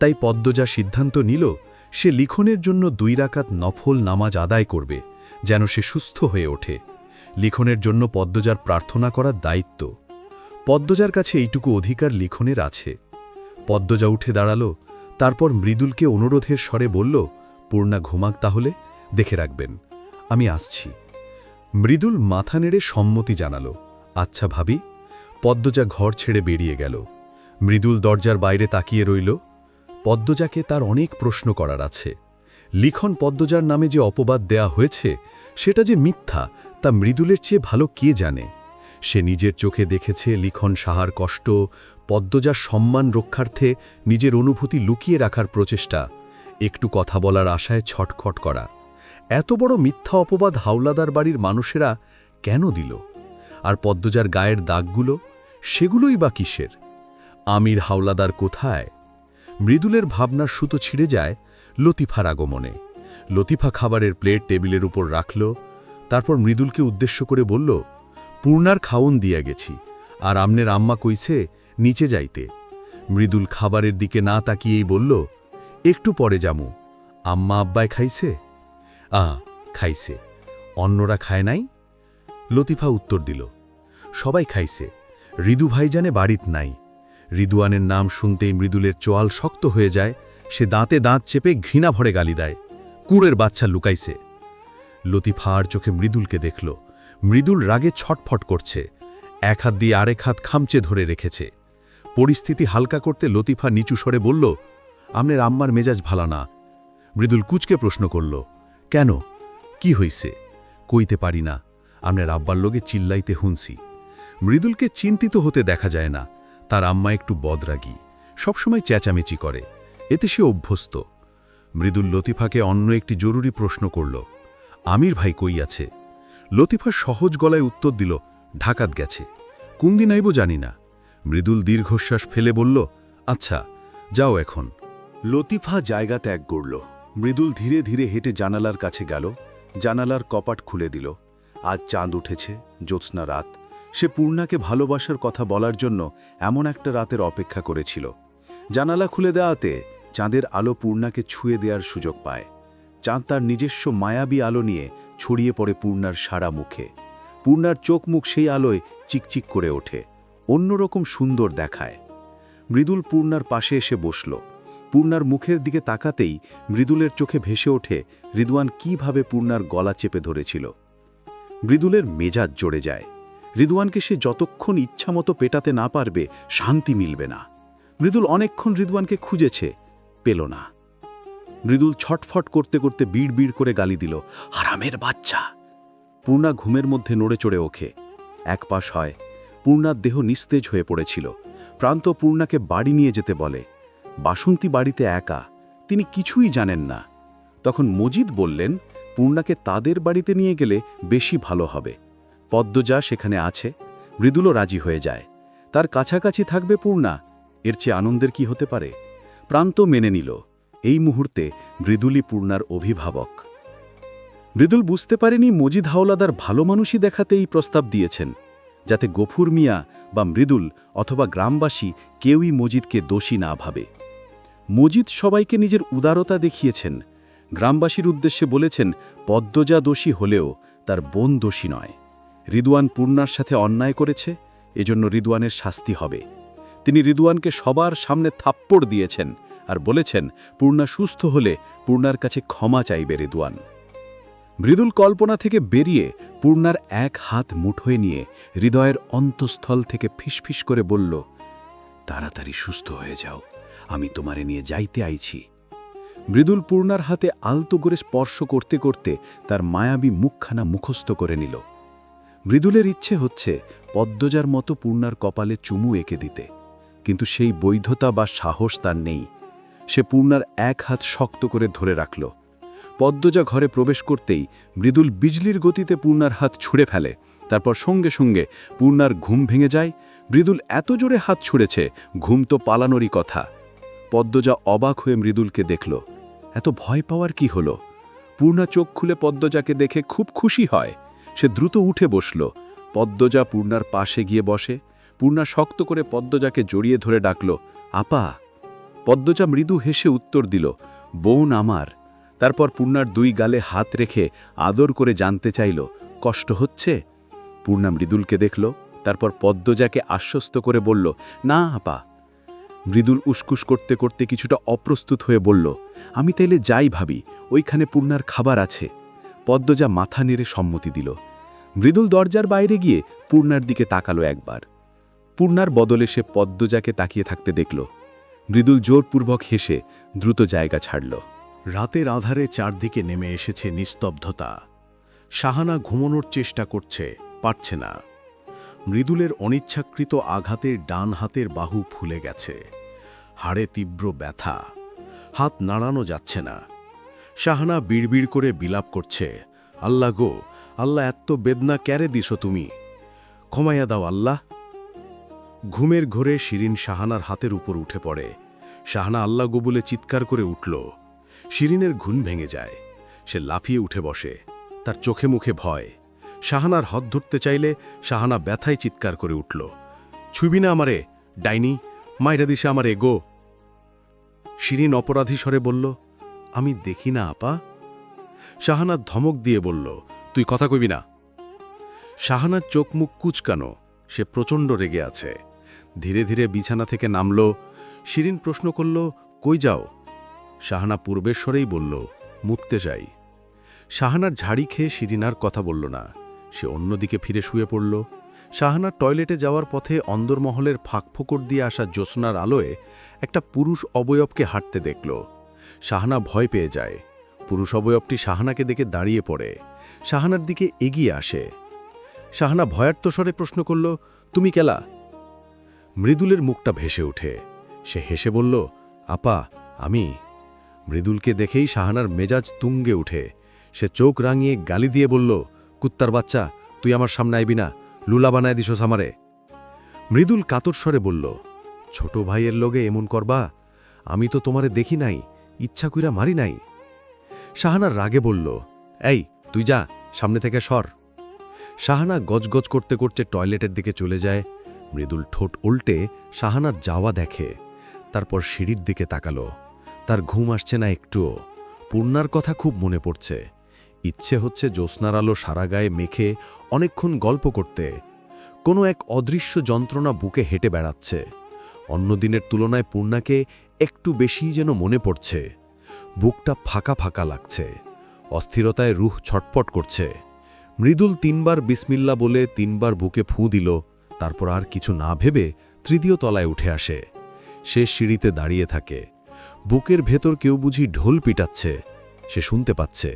তাই পদ্মজা সিদ্ধান্ত নিল সে লিখনের জন্য 2 রাকাত নফল নামাজ আদায় করবে, যেন সে সুস্থ হয়ে ওঠে। লিখনের জন্য পদ্মজার প্রার্থনা করার দায়িত্ব। পদ্মজার কাছে এইটুকু অধিকার লিখনের আছে। পদ্মজা উঠে দাঁড়াল, তারপর মৃদুলকে অনুরোধের স্বরে বলল, পূর্ণা ঘুমাক তাহলে, দেখে রাখবেন, আমি আসছি। মৃদুল মাথা নেড়ে সম্মতি জানাল। আচ্ছা ভাবি। পদ্মজা ঘর ছেড়ে বেরিয়ে গেল। মৃদুল দরজার বাইরে তাকিয়ে রইল। পদ্মজাকে তার অনেক প্রশ্ন করার আছে। লিখন পদ্মজার নামে যে অপবাদ দেয়া হয়েছে সেটা যে মিথ্যা তা মৃদুলের চেয়ে ভালো কে জানে। সে নিজের চোখে দেখেছে লিখন সাহার কষ্ট, পদ্মজার সম্মান রক্ষার্থে নিজের অনুভূতি লুকিয়ে রাখার প্রচেষ্টা, একটু কথা বলার আশায় ছটফট করা। এত বড় মিথ্যা অপবাদ হাওলাদার বাড়ির মানুষেরা কেন দিল? আর পদ্মজার গায়ের দাগগুলো, সেগুলোই বা কিসের? আমির হাওলাদার কোথায়? মৃদুলের ভাবনার সুতো ছিঁড়ে যায় লতিফার আগমনে। লতিফা খাবারের প্লেট টেবিলের উপর রাখল, তারপর মৃদুলকে উদ্দেশ্য করে বলল, পূর্ণার খাওন দিয়া গেছি, আর আমনের আম্মা কইছে নিচে যাইতে। মৃদুল খাবারের দিকে না তাকিয়েই বলল, একটু পরে যামু। আম্মা আব্বায় খাইছে? খাইছে। অন্যরা খায় নাই? লতিফা উত্তর দিল, সবাই খাইছে, ঋদু ভাইজানে বাড়িত নাই। রিদুয়ানের নাম শুনতেই মৃদুলের চোয়াল শক্ত হয়ে যায়। সে দাঁতে দাঁত চেপে ঘৃণা ভরে গালি দেয়, কুড়ের বাচ্চা লুকাইছে। লতিফা আর চোখে মৃদুলকে দেখল। মৃদুল রাগে ছটফট করছে, এক হাত দিয়ে আরেক হাত খামচে ধরে রেখেছে। পরিস্থিতি হালকা করতে লতিফা নিচু স্বরে বলল, আমনের আম্মার মেজাজ ভালো না। মৃদুল কুচকে প্রশ্ন করল, কেন, কি হইছে? কইতে পারি না, আমনের আব্বার লোকে চিল্লাইতে হুনছি। মৃদুলকে চিন্তিত হতে দেখা যায় না। তার আম্মা একটু বদরাগী, সবসময় চেঁচামেচি করে, এতে সে অভ্যস্ত। মৃদুল লতিফাকে অন্য একটি জরুরি প্রশ্ন করল, আমির ভাই কই আছে? লতিফা সহজ গলায় উত্তর দিল, ঢাকাত গেছে, কোন দিন আইব জানি না। মৃদুল দীর্ঘশ্বাস ফেলে বলল, আচ্ছা যাও এখন। লতিফা জায়গা ত্যাগ করল। মৃদুল ধীরে ধীরে হেঁটে জানালার কাছে গেল। জানালার কপাট খুলে দিল। আজ চাঁদ উঠেছে, জ্যোৎস্না রাত। সে পূর্ণাকে ভালোবাসার কথা বলার জন্য এমন একটা রাতের অপেক্ষা করেছিল। জানালা খুলে দেওয়াতে চাঁদের আলো পূর্ণাকে ছুঁয়ে দেওয়ার সুযোগ পায়। চাঁদ তার নিজস্ব মায়াবী আলো নিয়ে ছড়িয়ে পড়ে পূর্ণার সারা মুখে। পূর্ণার চোখ মুখ সেই আলোয় চিকচিক করে ওঠে, অন্যরকম সুন্দর দেখায়। মৃদুল পূর্ণার পাশে এসে বসল। পূর্ণার মুখের দিকে তাকাতেই মৃদুলের চোখে ভেসে ওঠে রিদওয়ান কিভাবে পূর্ণার গলা চেপে ধরেছিল। মৃদুলের মেজাজ জড়ে যায়। রিদওয়ানকে সে যতক্ষণ ইচ্ছামতো পেটাতে না পারবে শান্তি মিলবে না। মৃদুল অনেকক্ষণ রিদওয়ানকে খুঁজেছে, পেল না। মৃদুল ছটফট করতে করতে বিড় বিড় করে গালি দিল, হারামের বাচ্চা। পূর্ণা ঘুমের মধ্যে নড়ে চড়ে ওঠে, এক পাশ হয়। পূর্ণার দেহ নিস্তেজ হয়ে পড়েছিল। প্রান্ত পূর্ণাকে বাড়ি নিয়ে যেতে বলে। বাসন্তী বাড়িতে একা, তিনি কিছুই জানেন না। তখন মজিদ বললেন, পূর্ণাকে তাদের বাড়িতে নিয়ে গেলে বেশি ভালো হবে। পদ্মজা সেখানে আছে। মৃদুলও রাজি হয়ে যায়। তার কাছাকাছি থাকবে পূর্ণা, এর চেয়ে আনন্দের কি হতে পারে? প্রান্ত মেনে নিল। এই মুহূর্তে মৃদুলই পূর্ণার অভিভাবক। মৃদুল বুঝতে পারেনি মজিদ হাওলাদার ভালো মানুষই দেখাতে এই প্রস্তাব দিয়েছেন, যাতে গফুর মিয়া বা মৃদুল অথবা গ্রামবাসী কেউই মজিদকে দোষী না ভাবে। মজিদ সবাইকে নিজের উদারতা দেখিয়েছেন। গ্রামবাসীর উদ্দেশ্যে বলেছেন, পদ্মজা দোষী হলেও তার বোন দোষী নয়। রিদওয়ান পূর্ণার সাথে অন্যায় করেছে, এজন্য রিদওয়ানের শাস্তি হবে। তিনি রিদওয়ানকে সবার সামনে থাপ্পড় দিয়েছেন আর বলেছেন, পূর্ণা সুস্থ হলে পূর্ণার কাছে ক্ষমা চাইবে রিদওয়ান। মৃদুল কল্পনা থেকে বেরিয়ে পূর্ণার এক হাত মুঠোয় নিয়ে হৃদয়ের অন্তঃস্থল থেকে ফিসফিস করে বলল, তাড়াতাড়ি সুস্থ হয়ে যাও, আমি তোমারে নিয়ে যাইতে আইছি। মৃদুল পূর্ণার হাতে আলতো করে স্পর্শ করতে করতে তার মায়াবী মুখখানা মুখস্থ করে নিল। মৃদুলের ইচ্ছে হচ্ছে পদ্মজার মতো পূর্ণার কপালে চুমু এঁকে দিতে, কিন্তু সেই বৈধতা বা সাহস তার নেই। সে পূর্ণার এক হাত শক্ত করে ধরে রাখল। পদ্মজা ঘরে প্রবেশ করতেই মৃদুল বিজলির গতিতে পূর্ণার হাত ছুঁড়ে ফেলে। তারপর সঙ্গে সঙ্গে পূর্ণার ঘুম ভেঙে যায়। মৃদুল এত জোরে হাত ছুঁড়েছে, ঘুম তো পালানোরই কথা। পদ্মজা অবাক হয়ে মৃদুলকে দেখল। এত ভয় পাওয়ার কি হলো? পূর্ণা চোখ খুলে পদ্মজাকে দেখে খুব খুশি হয়। সে দ্রুত উঠে বসল। পদ্মজা পূর্ণার পাশে গিয়ে বসে। পূর্ণা শক্ত করে পদ্মজাকে জড়িয়ে ধরে ডাকল, আপা। পদ্মজা মৃদু হেসে উত্তর দিল, বোন আমার। তারপর পূর্ণার দুই গালে হাত রেখে আদর করে জানতে চাইল, কষ্ট হচ্ছে? পূর্ণা মৃদুলকে দেখল, তারপর পদ্মজাকে আশ্বস্ত করে বলল, না আপা। মৃদুল উসকুস করতে করতে কিছুটা অপ্রস্তুত হয়ে বলল, আমি তাইলে যাই ভাবি, ওইখানে পূর্ণার খাবার আছে। পদ্মজা মাথা নেড়ে সম্মতি দিল। মৃদুল দরজার বাইরে গিয়ে পূর্ণার দিকে তাকালো একবার। পূর্ণার বদলে সে পদ্মজাকে তাকিয়ে থাকতে দেখল। মৃদুল জোরপূর্বক হেসে দ্রুত জায়গা ছাড়ল। রাতের আধারে চারদিকে নেমে এসেছে নিস্তব্ধতা। শাহানা ঘুমানোর চেষ্টা করছে, পারছে না। মৃদুলের অনিচ্ছাকৃত আঘাতের ডান হাতের বাহু ফুলে গেছে। হাড়ে তীব্র ব্যথা, হাত নাড়ানো যাচ্ছে না। শাহানা বিড়বিড় করে বিলাপ করছে, আল্লাহ গো, আল্লাহ এত বেদনা ক্যারে দিস তুমি, ক্ষমাইয়া দাও আল্লাহ। ঘুমের ঘোরে শিরিন শাহানার হাতের উপর উঠে পড়ে। শাহানা আল্লাহ গো বলে চিৎকার করে উঠল। শিরিনের ঘুম ভেঙে যায়। সে লাফিয়ে উঠে বসে, তার চোখে মুখে ভয়। শাহানার হাত ধরতে চাইলে শাহানা ব্যথায় চিৎকার করে উঠল, ছুবি না আমারে, ডাইনি, মাইরা দিশে আমারে গো। শিরিন অপরাধী স্বরে বলল, আমি দেখি না আপা। শাহানা ধমক দিয়ে বলল, তুই কথা কইবি না। শাহানার চোখ মুখ কুচকানো, সে প্রচণ্ড রেগে আছে। ধীরে ধীরে বিছানা থেকে নামল। শিরিন প্রশ্ন করল, কই যাও? শাহানা পূর্বেশ্বরেই বলল, মুততে যাই। শাহানার ঝাড়ি খেয়ে শিরিন আর কথা বলল না। সে অন্যদিকে ফিরে শুয়ে পড়ল। শাহানার টয়লেটে যাওয়ার পথে অন্দরমহলের ফাঁকফোকর দিয়ে আসা জ্যোৎস্নার আলোয় একটা পুরুষ অবয়বকে হাঁটতে দেখল। শাহানা ভয় পেয়ে যায়। পুরুষ অবয়বটি শাহানাকে দেখে দাঁড়িয়ে পড়ে, শাহানার দিকে এগিয়ে আসে। শাহানা ভয়ার্ত স্বরে প্রশ্ন করল, তুমি কেলা? মৃদুলের মুখটা ভেসে ওঠে। সে হেসে বলল, আপা, আমি। মৃদুলকে দেখেই শাহানার মেজাজ তুঙ্গে উঠে। সে চোখ রাঙিয়ে গালি দিয়ে বলল, কুত্তার বাচ্চা, তুই আমার সামনে আইবি না, লুলা বানায় দিছস আমারে। মৃদুল কাতর স্বরে বলল, ছোট ভাইয়ের লগে এমন করবা? আমি তো তোমারে দেখি নাই, ইচ্ছা কইরা মারি নাই। শাহানার রাগে বলল, এই তুই যা, সামনে থেকে সর। শাহানা গজগজ করতে করতে টয়লেটের দিকে চলে যায়। মৃদুল ঠোঁট উল্টে শাহানার যাওয়া দেখে, তারপর সিঁড়ির দিকে তাকালো। তার ঘুম আসছে না একটুও। পূর্ণার কথা খুব মনে পড়ছে। ইচ্ছে হচ্ছে জ্যোৎস্নার আলো সারা গায়ে মেখে অনেকক্ষণ গল্প করতে। কোনো এক অদৃশ্য যন্ত্রণা বুকে হেঁটে বেড়াচ্ছে। অন্য দিনের তুলনায় পূর্ণাকে একটু বেশিই যেন মনে পড়ছে। বুকটা ফাঁকা ফাঁকা লাগছে, অস্থিরতায় রুহ ছটপট করছে। মৃদুল 3 বার বিসমিল্লা বলে 3 বার বুকে ফুঁ দিল। তারপর আর কিছু না ভেবে তৃতীয় তলায় উঠে আসে। সে সিঁড়িতে দাঁড়িয়ে থাকে। বুকের ভেতর কেউ বুঝি ঢোল পিটাচ্ছে। সে শুনতে পাচ্ছে।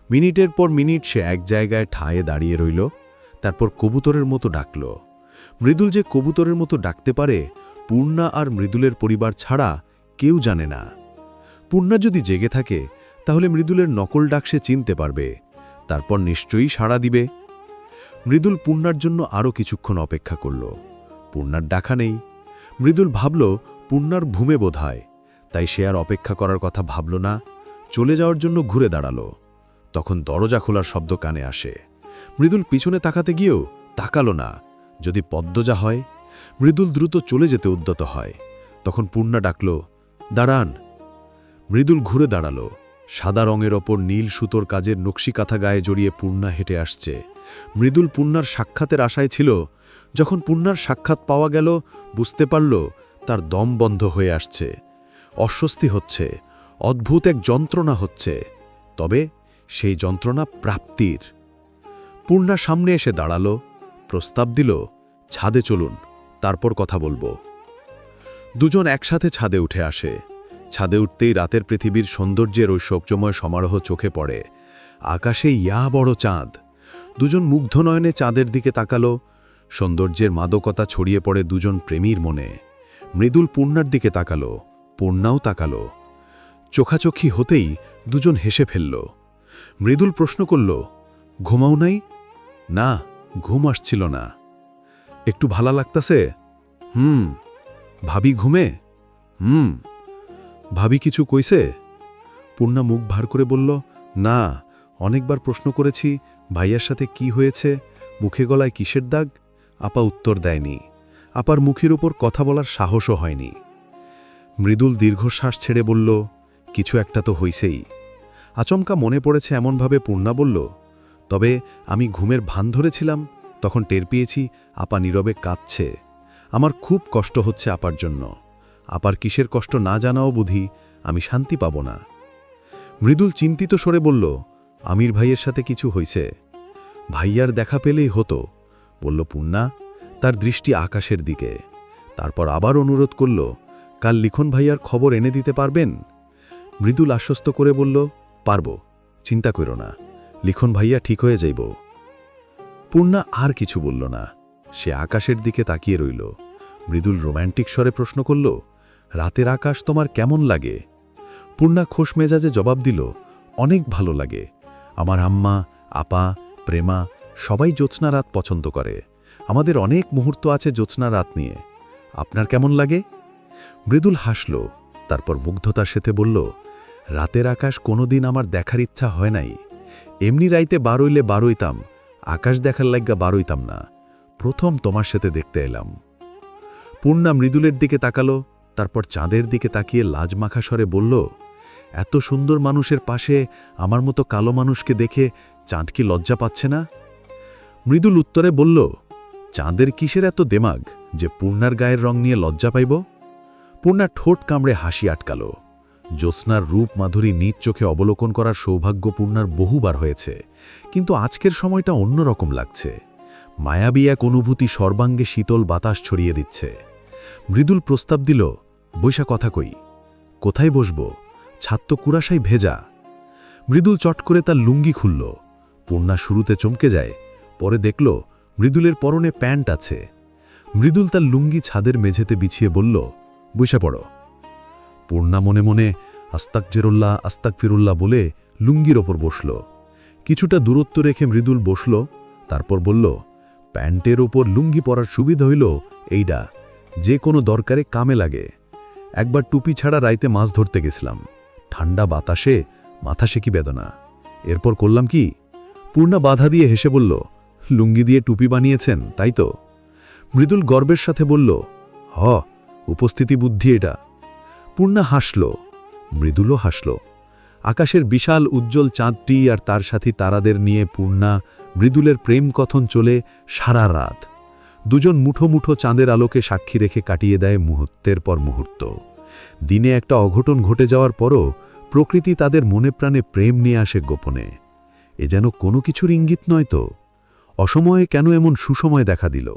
মিনিটের পর মিনিট সে এক জায়গায় ঠায়ে দাঁড়িয়ে রইল। তারপর কবুতরের মতো ডাকল। মৃদুল যে কবুতরের মতো ডাকতে পারে, পূর্ণা আর মৃদুলের পরিবার ছাড়া কেউ জানে না। পূর্ণা যদি জেগে থাকে, তাহলে মৃদুলের নকল ডাক সে চিনতে পারবে। তারপর নিশ্চয়ই সাড়া দিবে। মৃদুল পূর্ণার জন্য আরও কিছুক্ষণ অপেক্ষা করল। পূর্ণার ডাকা নেই। মৃদুল ভাবল পূর্ণার ঘুমে বোধ হয়, তাই সে আর অপেক্ষা করার কথা ভাবল না। চলে যাওয়ার জন্য ঘুরে দাঁড়াল। তখন দরজা খোলার শব্দ কানে আসে। মৃদুল পিছনে তাকাতে গিয়েও তাকালো না। যদি পদ্মজা হয়? মৃদুল দ্রুত চলে যেতে উদ্যত হয়। তখন পূর্ণা ডাকল, দাঁড়ান। মৃদুল ঘুরে দাঁড়াল। সাদা রঙের ওপর নীল সুতোর কাজের নকশিকাঁথা গায়ে জড়িয়ে পূর্ণা হেঁটে আসছে। মৃদুল পূর্ণার সাক্ষাতের আশায় ছিল। যখন পূর্ণার সাক্ষাৎ পাওয়া গেল, বুঝতে পারল তার দম বন্ধ হয়ে আসছে। অস্বস্তি হচ্ছে, অদ্ভুত এক যন্ত্রণা হচ্ছে। তবে সেই যন্ত্রণা প্রাপ্তির। পূর্ণা সামনে এসে দাঁড়াল, প্রস্তাব দিল, ছাদে চলুন, তারপর কথা বলবো। দুজন একসাথে ছাদে উঠে আসে। ছাদে উঠতেই রাতের পৃথিবীর সৌন্দর্যের ওই শোকজময় সমারোহ চোখে পড়ে। আকাশে ইয়া বড় চাঁদ। দুজন মুগ্ধ নয়নে চাঁদের দিকে তাকালো। সৌন্দর্যের মাদকতা ছড়িয়ে পড়ে দুজন প্রেমীর মনে। মৃদুল পূর্ণার দিকে তাকালো, পূর্ণাও তাকালো। চোখাচোখি হতেই দুজন হেসে ফেলল। মৃদুল প্রশ্ন করল, ঘুমাও নাই? না, ঘুম আসছিল না। একটু ভালা লাগতাছে? ভাবি ঘুমে? ভাবি কিছু কইছে? পূর্ণা মুখ ভার করে বলল, না, অনেকবার প্রশ্ন করেছি ভাইয়ার সাথে কি হয়েছে, মুখে গলায় কিসের দাগ। আপা উত্তর দেয়নি। আপার মুখের উপর কথা বলার সাহসও হয়নি। মৃদুল দীর্ঘশ্বাস ছেড়ে বলল, কিছু একটা তো হইছেই। আচমকা মনে পড়েছে এমনভাবে পূর্ণা বলল, তবে আমি ঘুমের ভান ধরেছিলাম, তখন টের পেয়েছি আপা নীরবে কাঁদছে। আমার খুব কষ্ট হচ্ছে আপার জন্য। আপার কিসের কষ্ট না জানাও বুঝি আমি শান্তি পাব না। মৃদুল চিন্তিত স্বরে বলল, আমির ভাইয়ের সাথে কিছু হইছে? ভাইয়ার দেখা পেলেই হতো, বলল পূর্ণা, তার দৃষ্টি আকাশের দিকে। তারপর আবার অনুরোধ করল, কাল লিখন ভাইয়ার খবর এনে দিতে পারবেন? মৃদুল আশ্বস্ত করে বলল, পারব, চিন্তা করো না, লিখন ভাইয়া ঠিক হয়ে যাইব। পূর্ণা আর কিছু বলল না, সে আকাশের দিকে তাকিয়ে রইল। মৃদুল রোম্যান্টিক স্বরে প্রশ্ন করল, রাতের আকাশ তোমার কেমন লাগে? পূর্ণা খোশ মেজাজে জবাব দিল, অনেক ভালো লাগে। আমার আম্মা, আপা, প্রেমা সবাই জ্যোৎস্না রাত পছন্দ করে। আমাদের অনেক মুহূর্ত আছে জ্যোৎস্না রাত নিয়ে। আপনার কেমন লাগে? মৃদুল হাসল, তারপর মুগ্ধতার সাথে বলল, রাতের আকাশ কোনোদিন আমার দেখার ইচ্ছা হয় নাই। এমনি রাইতে বারইলে বারইতাম, আকাশ দেখার লাগা বারইতাম না। প্রথম তোমার সাথে দেখতে এলাম। পূর্ণা মৃদুলের দিকে তাকালো, তারপর চাঁদের দিকে তাকিয়ে লাজমাখা স্বরে বলল, এত সুন্দর মানুষের পাশে আমার মতো কালো মানুষকে দেখে চাঁদ কি লজ্জা পাচ্ছে না? মৃদুল উত্তরে বলল, চাঁদের কিসের এত দেমাগ যে পূর্ণার গায়ের রং নিয়ে লজ্জা পাইব? পূর্ণা ঠোঁট কামড়ে হাসি আটকাল। জ্যোৎস্নার রূপ মাধুরী নিজ চোখে অবলোকন করার সৌভাগ্য পূর্ণার বহুবার হয়েছে, কিন্তু আজকের সময়টা অন্যরকম লাগছে। মায়াবী এক অনুভূতি সর্বাঙ্গে শীতল বাতাস ছড়িয়ে দিচ্ছে। মৃদুল প্রস্তাব দিল, বৈশা কথা কই। কোথায় বসব? ছাদ তো কুয়াশায় ভেজা। মৃদুল চট করে তার লুঙ্গি খুলল। পূর্ণা শুরুতে চমকে যায়, পরে দেখল মৃদুলের পরনে প্যান্ট আছে। মৃদুল তার লুঙ্গি ছাদের মেঝেতে বিছিয়ে বলল, বৈশা পড়ো। পূর্ণা মনে মনে আস্তাকফিরুল্লাহ আস্তাকফিরুল্লাহ বলে লুঙ্গির ওপর বসল। কিছুটা দূরত্ব রেখে মৃদুল বসল, তারপর বলল, প্যান্টের ওপর লুঙ্গি পরার সুবিধা হইল এইডা, যে কোনো দরকারে কামে লাগে। একবার টুপি ছাড়া রাইতে মাছ ধরতে গেছিলাম, ঠান্ডা বাতাসে মাথা সেকি বেদনা। এরপর করলাম কি? পূর্ণা বাধা দিয়ে হেসে বলল, লুঙ্গি দিয়ে টুপি বানিয়েছেন তাই তো? মৃদুল গর্বের সাথে বলল, হ, উপস্থিতি বুদ্ধি এটা। পূর্ণা হাসল, মৃদুলও হাসল। আকাশের বিশাল উজ্জ্বল চাঁদটি আর তার সাথী তারাদের নিয়ে পূর্ণা মৃদুলের প্রেম কথন চলে সারা রাত। দুজন মুঠো মুঠো চাঁদের আলোকে সাক্ষী রেখে কাটিয়ে দেয় মুহূর্তের পর মুহূর্ত। দিনে একটা অঘটন ঘটে যাওয়ার পরও প্রকৃতি তাদের মনে প্রাণে প্রেম নিয়ে আসে গোপনে। এ যেন কোনো কিছুর ইঙ্গিত নয় তো? অসময়ে কেন এমন সুসময় দেখা দিল?